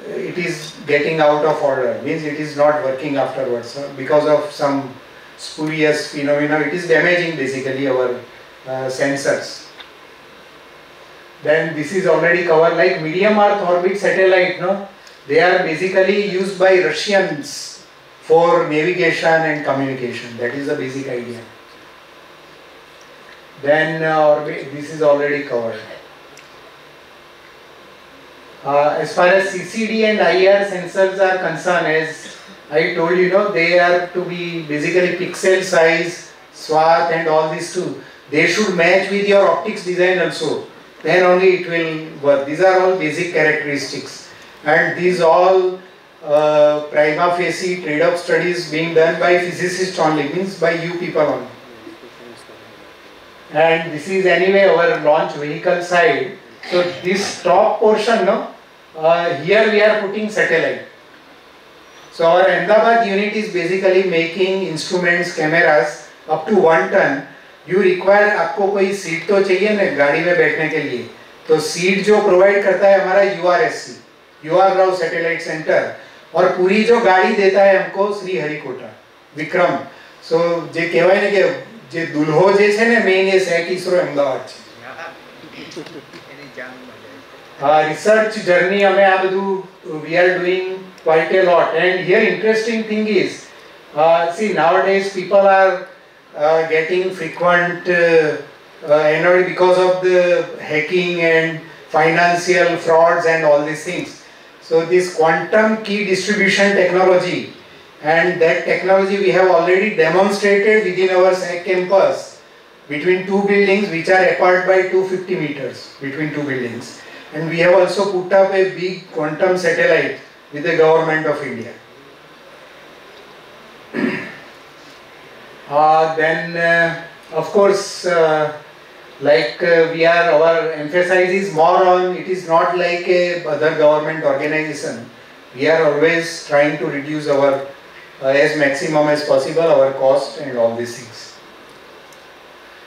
it is getting out of order, means it is not working afterwards because of some spurious phenomena. It is damaging basically our sensors. Then this is already covered, like medium earth orbit satellite, no? They are basically used by Russians for navigation and communication. That is the basic idea. Then this is already covered. As far as CCD and IR sensors are concerned, as I told you, they are to be basically pixel size, swath and all these too. They should match with your optics design also. Then only it will work. These are all basic characteristics. And these all prima facie trade-off studies being done by physicists only, means by you people only. And this is anyway our launch vehicle side. So this top portion, here we are putting satellite. So our Ahmedabad unit is basically making instruments, cameras up to 1 ton. You require, आपको कोई seat तो चाहिए ना गाड़ी में बैठने के लिए, तो सीट जो प्रोवाइड करता है हमारा URSC, UR Rao satellite centre, और पूरी जो गाड़ी देता है हमको श्री हरिकोटा विक्रम. सो जे कहेवाय ने के જે દુલ્હો જે છે ને મેઇન એ સેટ ઇસરો અમદાવાદ છે. રિસર્ચ જર્ની અમે આ બધું we are doing quite a lot. And here interesting thing is, see nowadays people are getting frequent because of the hacking and financial frauds and all these things. So this quantum key distribution technology, and that technology we have already demonstrated within our SAC campus between 2 buildings which are apart by 250 meters between 2 buildings. And we have also put up a big quantum satellite with the government of India. Then of course our emphasis is more on, it is not like a other government organization. We are always trying to reduce our as maximum as possible our cost and all these things.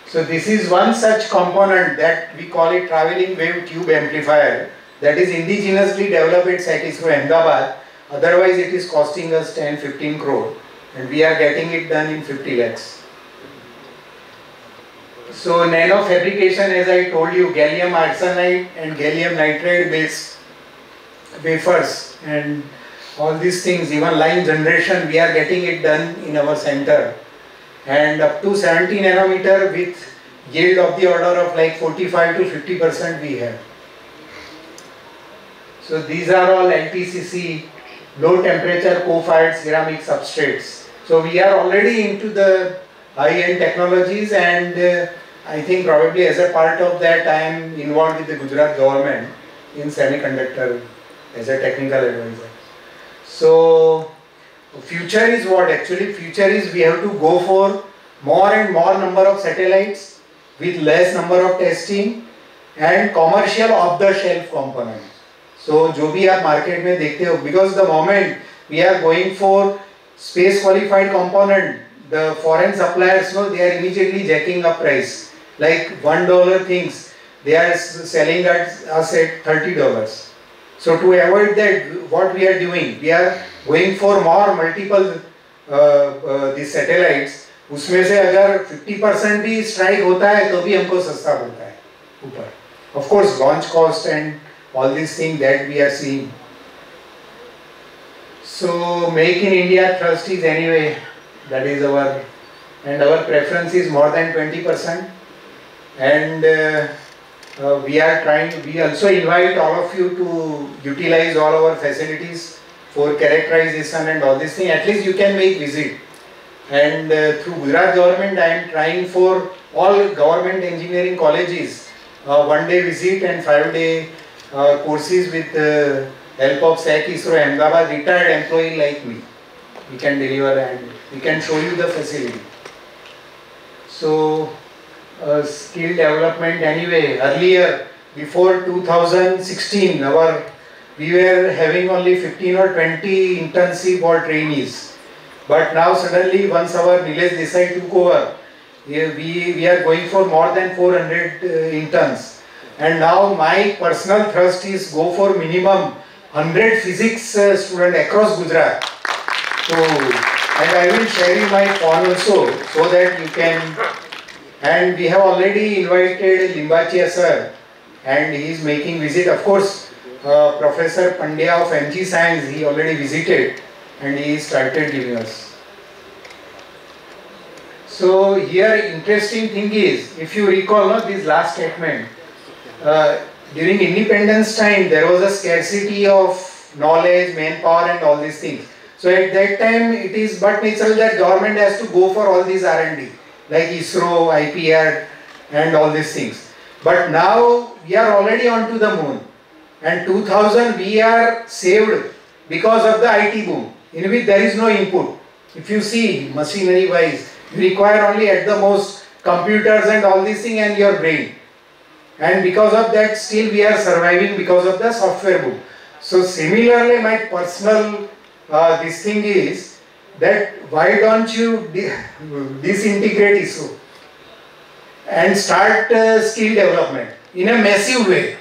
So this is one such component that we call it traveling wave tube amplifier, that is indigenously developed at SAC ISRO Ahmedabad. Otherwise it is costing us 10-15 crore, and we are getting it done in 50 lakhs. So nano fabrication, as I told you, gallium arsenide and gallium nitride based wafers, and all these things, even line generation, we are getting it done in our center. And up to 70 nanometer with yield of the order of like 45 to 50% we have. So these are all LTCC, low temperature co-fired ceramic substrates. So we are already into the high-end technologies, and I think probably as a part of that I am involved with the Gujarat government in semiconductor as a technical advisor. So future is what? Actually future is we have to go for more and more number of satellites with less number of testing and commercial off-the-shelf components. So जो भी आप market में देखते हो, because the moment we are going for space qualified component, the foreign suppliers know they are immediately jacking up price. Like $1 things, they are selling us at $30. So to avoid that, what we are doing, we are going for more multiple these satellites. उसमें से अगर 50% भी strike होता है तो भी हमको सस्ता पड़ता है ऊपर. Of course, launch cost and all these things that we are seeing. So Make in India thrust is anyway, that is our, and our preference is more than 20%. And we are trying, we also invite all of you to utilize all our facilities for characterization and all these things. At least you can make visit. And through Gujarat government, I am trying for all government engineering colleges, 1-day visit and 5-day courses with help of SEC ISRO Ahmedabad retired employee like me. We can deliver and we can show you the facility. So skill development anyway, earlier before 2016 we were having only 15 or 20 internship or trainees, but now suddenly once our Nilesh Desai took over, we are going for more than 400 interns, and now my personal thrust is go for minimum 100 physics students across Gujarat. So, and I will share you my phone also so that you can. And we have already invited Limbachia sir, and he is making visit. Of course, Professor Pandya of MG Science, he already visited and he started giving us. So here interesting thing is, if you recall this last statement, during independence time there was a scarcity of knowledge, manpower and all these things. So at that time it is but natural that government has to go for all these R&D. Like ISRO, IPR and all these things. But now we are already on to the moon, and 2000 we are saved because of the IT boom, in which there is no input. If you see machinery wise, you require only at the most computers and all these things and your brain. And because of that still we are surviving because of the software boom. So similarly my personal this thing is, that why don't you disintegrate ISRO and start skill development in a massive way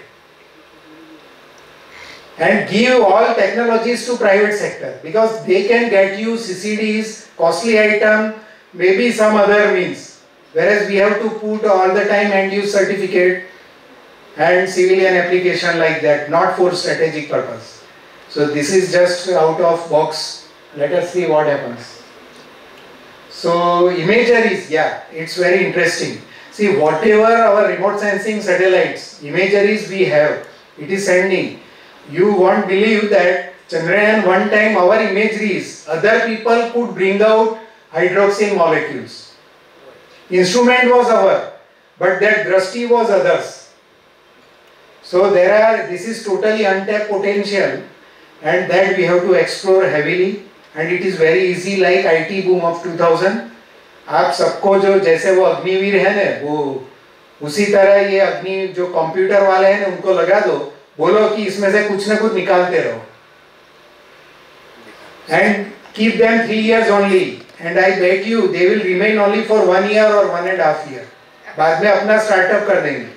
and give all technologies to private sector, because they can get you CCDs, costly item, maybe some other means, whereas we have to put all the time and use certificate and civilian application like that, not for strategic purpose. So this is just out of box. Let us see what happens. So imageries, yeah, it's very interesting. See, whatever our remote sensing satellites, imageries we have, it is sending. You won't believe that Chandrayaan one time our imageries, other people could bring out hydroxyl molecules. Instrument was our, but that drashti was others. So this is totally untapped potential, and that we have to explore heavily. And it is very easy, like IT boom of 2000. आप सबको जो जैसे वो अग्निवीर है ना, वो उसी तरह ये अग्नि जो कंप्यूटर वाले हैं ना, उनको लगा दो, बोलो कि इसमें से कुछ ना कुछ निकालते रहो. And keep them 3 years only, and I bet you they will remain only for 1 year or 1.5 years. बाद में अपना startup कर देंगे.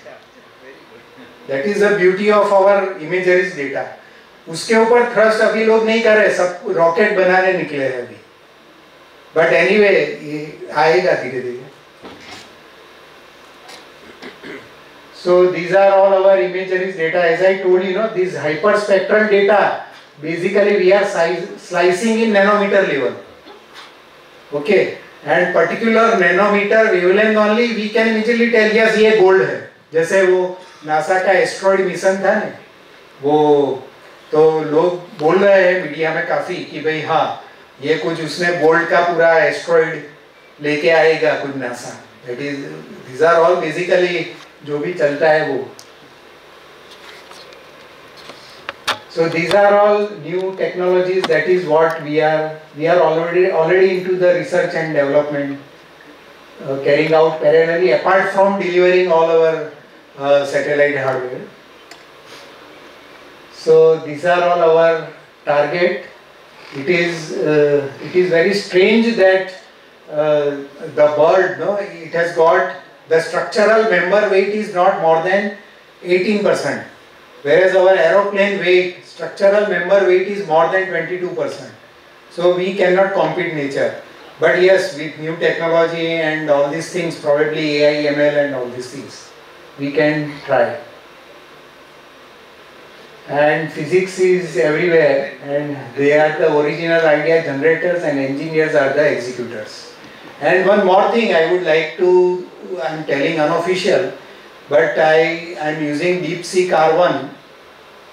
That is the beauty of our imageries data. उसके ऊपर थ्रस्ट अभी लोग नहीं कर रहे, सब रॉकेट बनाने निकले हैं अभी. बट एनीवे ये आएगा धीरे धीरे. So these are all our imageries data. As I told you, this hyperspectral data, basically we are slicing in nanometer level. Okay, and particular nanometer wavelength only we can easily tell yes ये gold है. जैसे वो NASA का asteroid mission था ना, वो तो लोग बोल रहे हैं मीडिया में काफी कि भाई हाँ ये कुछ उसने गोल्ड का पूरा एस्ट्रॉइड लेके आएगा कुछ NASA. That is, these are all basically जो भी चलता है वो. So these are all new technologies. That is what we are already into the research and development, carrying out parallelly apart from delivering all our satellite hardware. So these are all our target. It is very strange that the bird, no, it has got the structural member weight is not more than 18%, whereas our aeroplane weight, structural member weight is more than 22%. So we cannot compete nature. But yes, with new technology and all these things, probably AI, ML and all these things, we can try. And physics is everywhere, and they are the original idea generators and engineers are the executors. And one more thing I would like to, I am telling unofficial, but I am using DeepSeek R1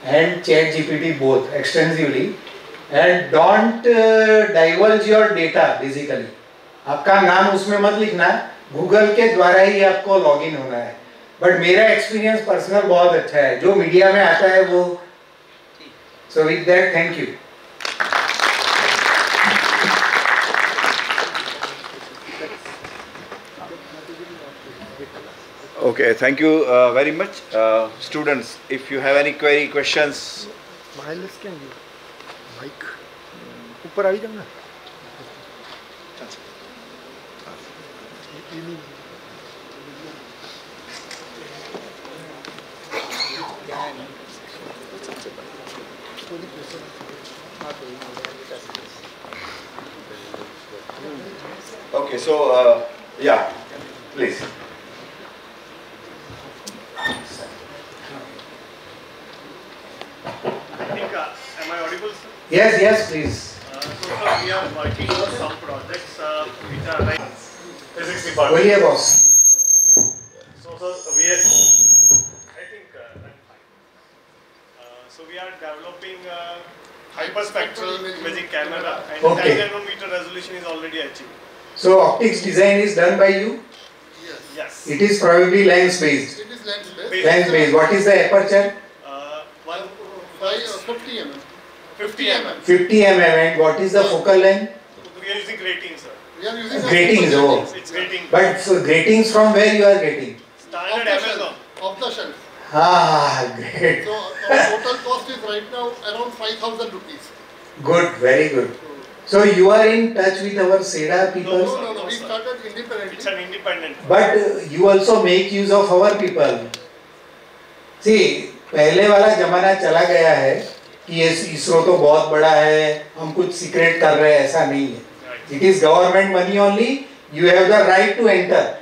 and ChatGPT both extensively, and don't divulge your data basically. आपका नाम उसमें मत लिखना, Google के द्वारा ही आपको login होना है. बट मेरा एक्सपीरियंस पर्सनल बहुत अच्छा है, जो मीडिया में आता है वो. So with that, thank you. Okay, thank you very much. Students, if you have any query, questions. Wireless can you? Mic. ऊपर आ जाऊंगा. Okay, so yeah, please. Am I audible, sir? Yes, yes, please. So, sir, we are working on some projects which are like physics department. बोलिए boss. So, sir, we are. I think I'm fine. So, we are developing hyperspectral imaging camera, and Okay. 10 nanometer resolution is already achieved. So optics design is done by you? Yes. It is probably lens based. It is lens based. Lens based. What is the aperture? 50 mm. 50 mm. 50 mm. And what is the focal length? We are using gratings, sir. We are using Gratings, oh. It's grating. But so gratings from where you are getting? Standard Amazon. Off the shelf. Ah, great. So our total cost is right now around 5,000 rupees. Good, very good. So you are in touch with our SEDA people? No. We started independently. It's an independent. But you also make use of our people. See, पहले वाला जमाना चला गया है कि ये इसरो तो बहुत बड़ा है, हम कुछ सीक्रेट कर रहे हैं, ऐसा नहीं है. It is government money only. You have the right to enter.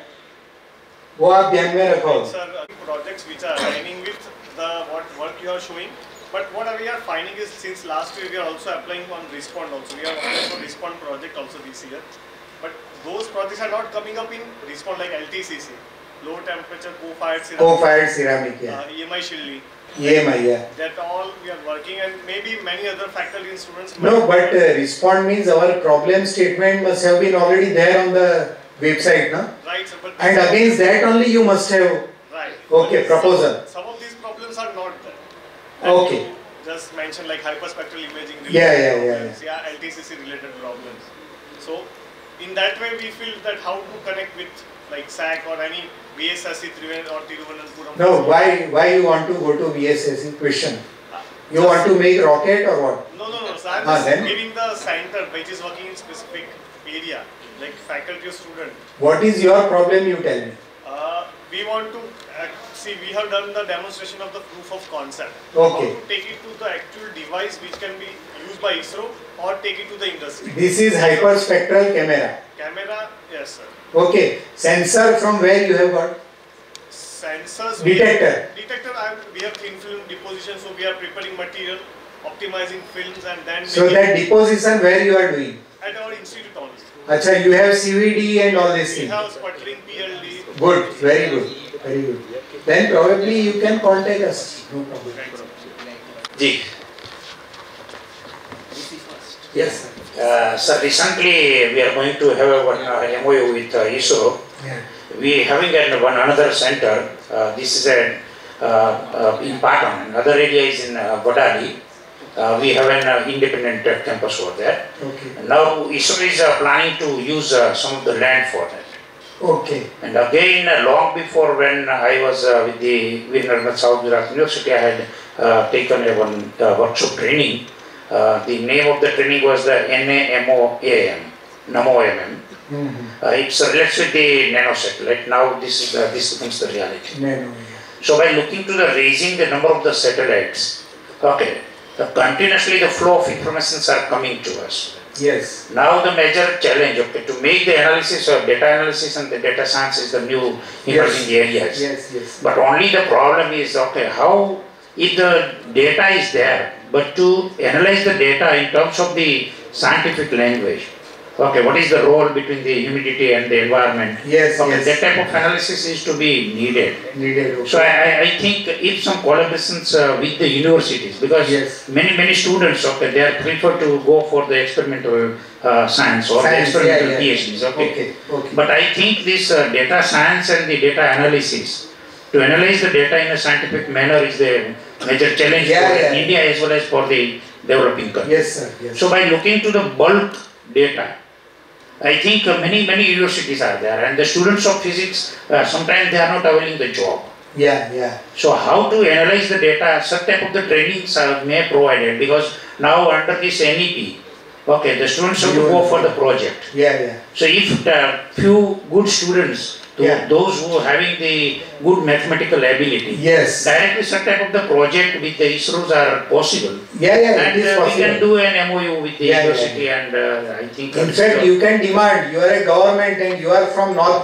वो आप ध्यान में रखो. Sir, projects which are aligning with the what work you are showing. But what we are finding is since last year we are also applying on Respond also. We are applying for Respond project also this year. But those projects are not coming up in Respond like LTCC, low temperature co-fired ceramic. Co-fired ceramic, yeah. EMI Shilli. EMI, yeah. That all we are working, and maybe many other faculty and students. No, but Respond means our problem statement must have been already there on the website, no? Right, sir. But And against that only you must have. right. Okay, proposal. Some of these problems are not there. Okay. You just mentioned like hyperspectral imaging related Yeah. problems, LTCC related problems. So in that way we feel that how to connect with like SAC or any VSSC or Tiruvananthapuram. No, why you want to go to VSSC? Question. You want to make rocket or what? No. So I'm just then? giving the center which is working in specific area, like faculty or student. What is your problem, you tell me? We want to see, we have done the demonstration of the proof of concept. Okay. How to take it to the actual device which can be used by ISRO or take it to the industry. This is hyperspectral camera. Camera, yes sir. Okay. Sensor from where you have got? Sensors. Detector. Detector, we have thin film deposition, so we are preparing material. optimizing films and then So making that deposition where you are doing? at our institute only. Acha, you have CVD and all these We things. have sputtering PLD. Good, very good, very good. Then probably you can contact us. No problem. Ji. Yes. Sir, recently we are going to have one MOU with ISRO. Yeah. We having another center. This is in Patton. Another area is in Vadali. We have an independent campus over there. Okay. Now ISRO is planning to use some of the land for that. Okay. And again, long before when I was with the Virnarmat South Gujarat University, I had taken one workshop training. The name of the training was the NAMOAM, NAMOAM. It's relates with the nanosatellite. Now this becomes the reality. Nano. So by looking to the raising the number of the satellites, okay, continuously the flow of informations are coming to us. Yes. Now the major challenge, okay, to make the analysis of data analysis and the data science is the new emerging areas. Yes, yes. But only the problem is, okay, how if the data is there, but to analyze the data in terms of the scientific language, okay, what is the role between the humidity and the environment? Yes, okay, yes. that type of analysis is to be needed. Needed. Okay. So I think if some collaborations with the universities, because Yes. many students, okay, they are prefer to go for the experimental science or the experimental PhDs, okay. Okay. But I think this data science and the data analysis, to analyze the data in a scientific manner is the major challenge for India as well as for the developing countries. Yes, sir. Yes. So by looking to the bulk data, I think many universities are there, and the students of physics sometimes they are not availing the job. Yeah, yeah. So how to analyze the data? Such type of the trainings may provided, because now under this NEP, okay, the students have to go for the project. Yeah, yeah. So if few good students, those who are having the good mathematical ability, yes, directly such type of the project with the ISROs are possible. Yeah, yeah, and it is we can possible. do an MOU with the university, and I think. In fact, you can demand. You are a government and you are from North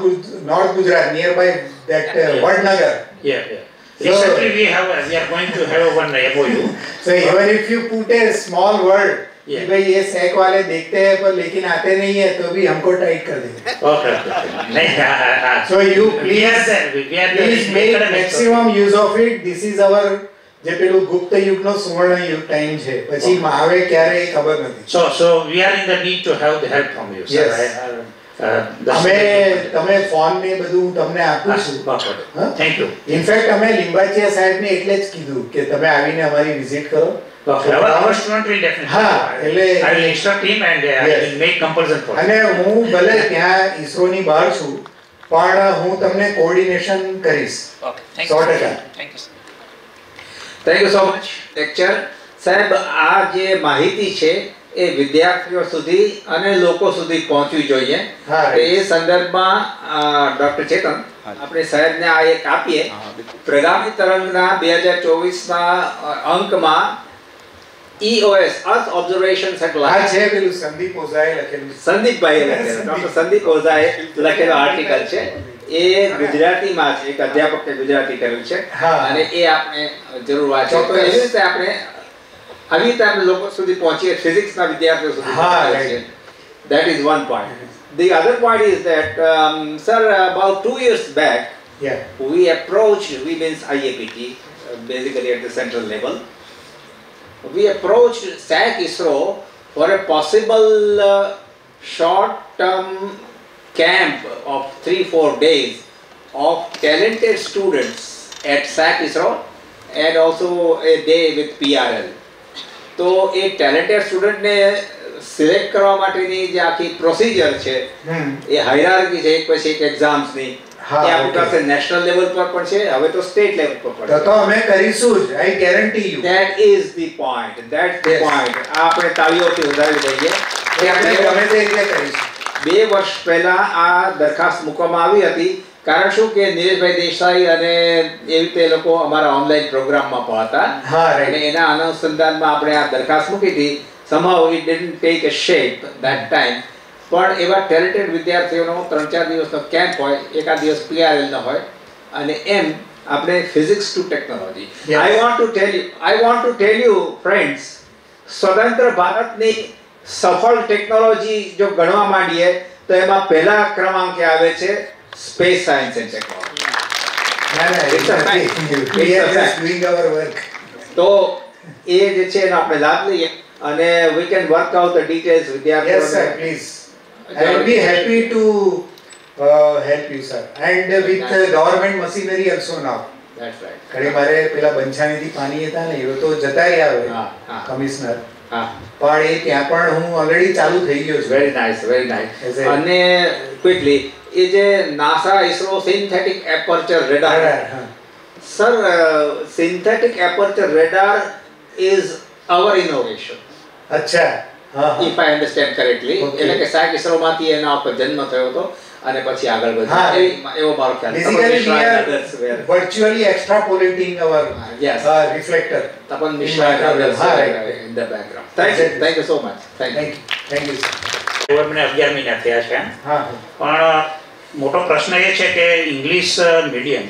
Gujarat, nearby that Vadnagar. Yeah. Recently we are going to have one MOU. So even if you put a small word, कि भाई ये sac वाले देखते हैं पर लेकिन आते नहीं है तो भी हमको टाइट कर देंगे. Okay. So you please make maximum use of it. This is our જે પેલું ગુપ્ત યુગનો સુવર્ણ યુગ ટાઈમ છે પછી આવે ક્યારે એ ખબર નથી. So we are in the need to have the help from you, sir. Yes. અમે તમે ફોન ને બધું તમને આપું છું. Thank you. ઇનફેક્ટ અમે લિંબાચિયા સાહેબને એટલે જ કીધું કે તમે આવીને અમારી વિઝિટ કરો. Our student will definitely. હા એટલે I will instruct him and I will make compulsion for him. અને હું ભલે ત્યાં ઈસરોની બહાર છું પણ હું તમને કોઓર્ડિનેશન કરીશ. Okay, thank 100%. you. Thank you, sir. Thank you so much lecture સાહેબ. આ જે માહિતી છે એ વિદ્યાર્થીઓ સુધી અને લોકો સુધી પહોંચવી જોઈએ. એ સંદર્ભમાં ડોક્ટર ચેતન આપણે સાહેબને આ એક આપીએ. પ્રગામી તરંગના 2024ના અંકમાં EOS અર્થ ઓબ્ઝર્વેશન સેટેલાઇટ આ છે પેલું સંદીપ ઓઝાએ લખેલું. સંદીપભાઈએ લખેલું, ડોક્ટર સંદીપ ઓઝાએ લખેલો આર્ટિકલ છે. એ ગુજરાતીમાં છે, એક અધ્યાપકે ગુજરાતી કર્યું છે અને એ આપણે જરૂર વાંચો તો એવી રીતે આપણે આવી રીતે આપણે લોકો સુધી પહોંચીએ, ફિઝિક્સના વિદ્યાર્થીઓ સુધી પહોંચીએ. That is one point. The other point is that sir, about 2 years back we approached, we means IAPT, basically at the central level, we approached SAC ISRO for a possible short term camp of 3-4 days of talented students at SAC ISRO and also a day with PRL. તો એ talented student ને select કરવા માટેની જે આખી procedure છે એ hierarchy છે, એક પછી એક એક્ઝામ્સ ની. એ આપણી પાસે નેશનલ લેવલ પર પણ છે, હવે તો સ્ટેટ લેવલ પર પણ છે. તો અમે કરીશું જ, I guarantee you. That is the point. That's the point. આ આપણે તાળીઓથી વધાવી દઈએ કે આપણે ગમે તે રીતે કરીશું. 2 વર્ષ પહેલા આ દરખાસ્ત મૂકવામાં આવી હતી. કારણ શું કે નીરજભાઈ દેસાઈ અને એવી રીતે લોકો અમારા ઓનલાઈન પ્રોગ્રામમાં પણ હતા અને એના અનુસંધાનમાં આપણે આ દરખાસ્ત મૂકી હતી. somehow it didn't take a shape that time. પણ એવા ટેલેન્ટેડ વિદ્યાર્થીઓનો 3-4 દિવસનો કેમ્પ હોય, એકાદ દિવસ PRL નો હોય અને એમ આપણે physics to technology. I want to tell you friends સ્વતંત્ર ભારતની સફળ ટેકનોલોજી જો ગણવા માંડીએ તો એમાં પહેલા ક્રમાંકે આવે છે સ્પેસ સાયન્સ એન્ડ ટેકનોલોજી. તો એ જે છે એનો આપણે લાભ લઈએ અને we can work out the details વિદ્યાર્થીઓને. Yes sir, please. I will be happy to help you sir, and with government machinery also now. That's right. ઘરે મારે પેલા બંછાણીથી પાણી હતા ને એ તો જતા રહ્યા હવે કમિશનર, પણ એ ત્યાં પણ હું ઓલરેડી ચાલુ થઈ ગયો છું. Very nice, very nice. અને ક્વિકલી એ જે NASA ISRO synthetic aperture રેડાર, sir synthetic aperture રેડાર is our innovation. અચ્છા, if I understand correctly, એટલે કે સાયક ઇસરોમાંથી એના ઉપર જન્મ થયો હતો અને પછી આગળ વધ્યો એવો મારો ખ્યાલ. Basically we are virtually extrapolating our reflector. Tapan Mishra and others in the background. Thank you so much. Thank you sir. મને 11 મહિના થયા છે, પણ મોટો પ્રશ્ન એ છે કે ઇંગ્લિશ મીડિયમ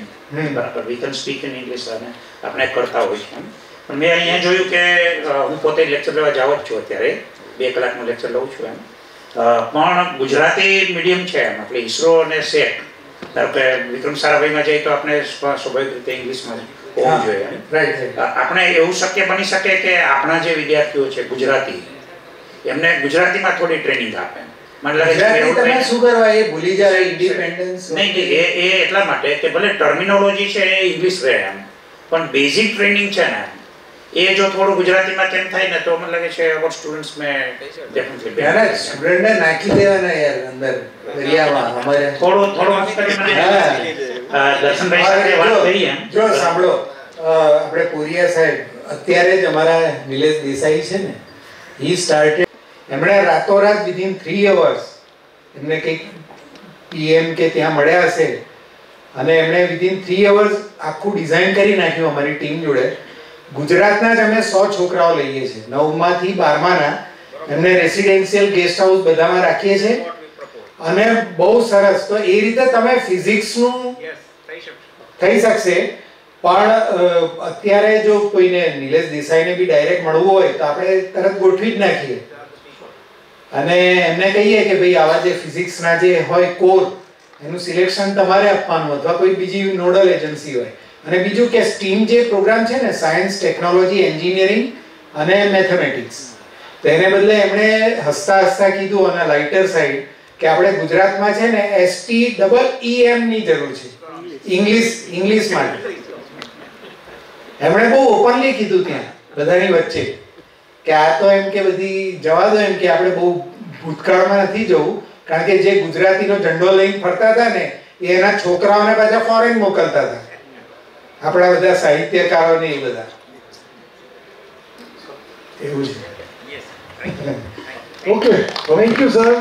બરાબર we can speak in English અને આપણે કરતા હોય છે, પણ મેં અહીંયા જોયું કે હું પોતે લેક્ચર લેવા જાવ જ છું, અત્યારે 2 કલાકનું લેક્ચર લઉં છું એમ, પણ ગુજરાતી મીડિયમ છે એમ, એટલે ઈસરો અને સેટ ધારો કે વિક્રમ સારાભાઈમાં જઈએ તો આપણે સ્વાભાવિક રીતે ઇંગ્લિશમાં હોવું જોઈએ. આપણે એવું શક્ય બની શકે કે આપણા જે વિદ્યાર્થીઓ છે ગુજરાતી એમને ગુજરાતીમાં થોડી ટ્રેનિંગ આપે. મને લાગે છે તમે શું કરવા એ ભૂલી જાય ઇન્ડિપેન્ડન્સ નહીં, એ એટલા માટે કે ભલે ટર્મિનોલોજી છે એ ઇંગ્લિશ રહે એમ, પણ બેઝિક ટ્રેનિંગ છે ને એ જો થોડું ગુજરાતીમાં કેમ થાય ને તો મને લાગે છે અવર સ્ટુડન્ટ્સ મે ડેફિનેટલી સ્ટુડન્ટને નાખી દેવાના યાર અંદર દરિયામાં. અમારે થોડું દર્શનભાઈ સાથે વાત કરી એમ. જો સાંભળો, આપણે પુરિયા સાહેબ અત્યારે જ અમારા નિલેશ દેસાઈ છે ને, he started, એમણે રાતોરાત વિધિન 3 hours એમને કંઈક PM કે ત્યાં મળ્યા હશે અને એમણે વિધિન 3 hours આખું ડિઝાઇન કરી નાખ્યું અમારી ટીમ જોડે. ગુજરાતના જ અમે 100 છોકરાઓ લઈએ છીએ, 9માંથી 12માના એમને રેસિડેન્શિયલ ગેસ્ટ હાઉસ બધામાં રાખીએ છીએ અને બહુ સરસ. તો એ રીતે તમે ફિઝિક્સનું થઈ શકશે, પણ અત્યારે જો કોઈને નિલેશ દેસાઈને બી ડાયરેક્ટ મળવું હોય તો આપણે તરત ગોઠવી જ નાખીએ અને એમને કહીએ કે ભાઈ આવા જે ફિઝિક્સના જે હોય કોર એનું સિલેક્શન તમારે આપવાનું અથવા કોઈ બીજી નોડલ એજન્સી હોય. અને બીજું કે સ્ટીમ જે પ્રોગ્રામ છે ને સાયન્સ, ટેકનોલોજી, એન્જિનિયરિંગ અને મેથેમેટિક્સ, તો એને બદલે એમણે હસતા હસતા કીધું અને લાઇટર સાઈડ કે આપણે ગુજરાતમાં છે ને STEEM ની જરૂર છે ઇંગ્લિશ માટે. એમણે બહુ ઓપનલી કીધું ત્યાં બધાની વચ્ચે કે આ તો એમ કે બધી જવા દો એમ કે આપણે બહુ ભૂતકાળમાં નથી જવું, કારણ કે જે ગુજરાતીનો ઝંડો લઈને ફરતા હતા ને એ એના છોકરાઓને પાછા ફોરેન મોકલતા હતા, આપણા બધા સાહિત્યકારોને એ બધા એવું છે. Okay, thank you sir.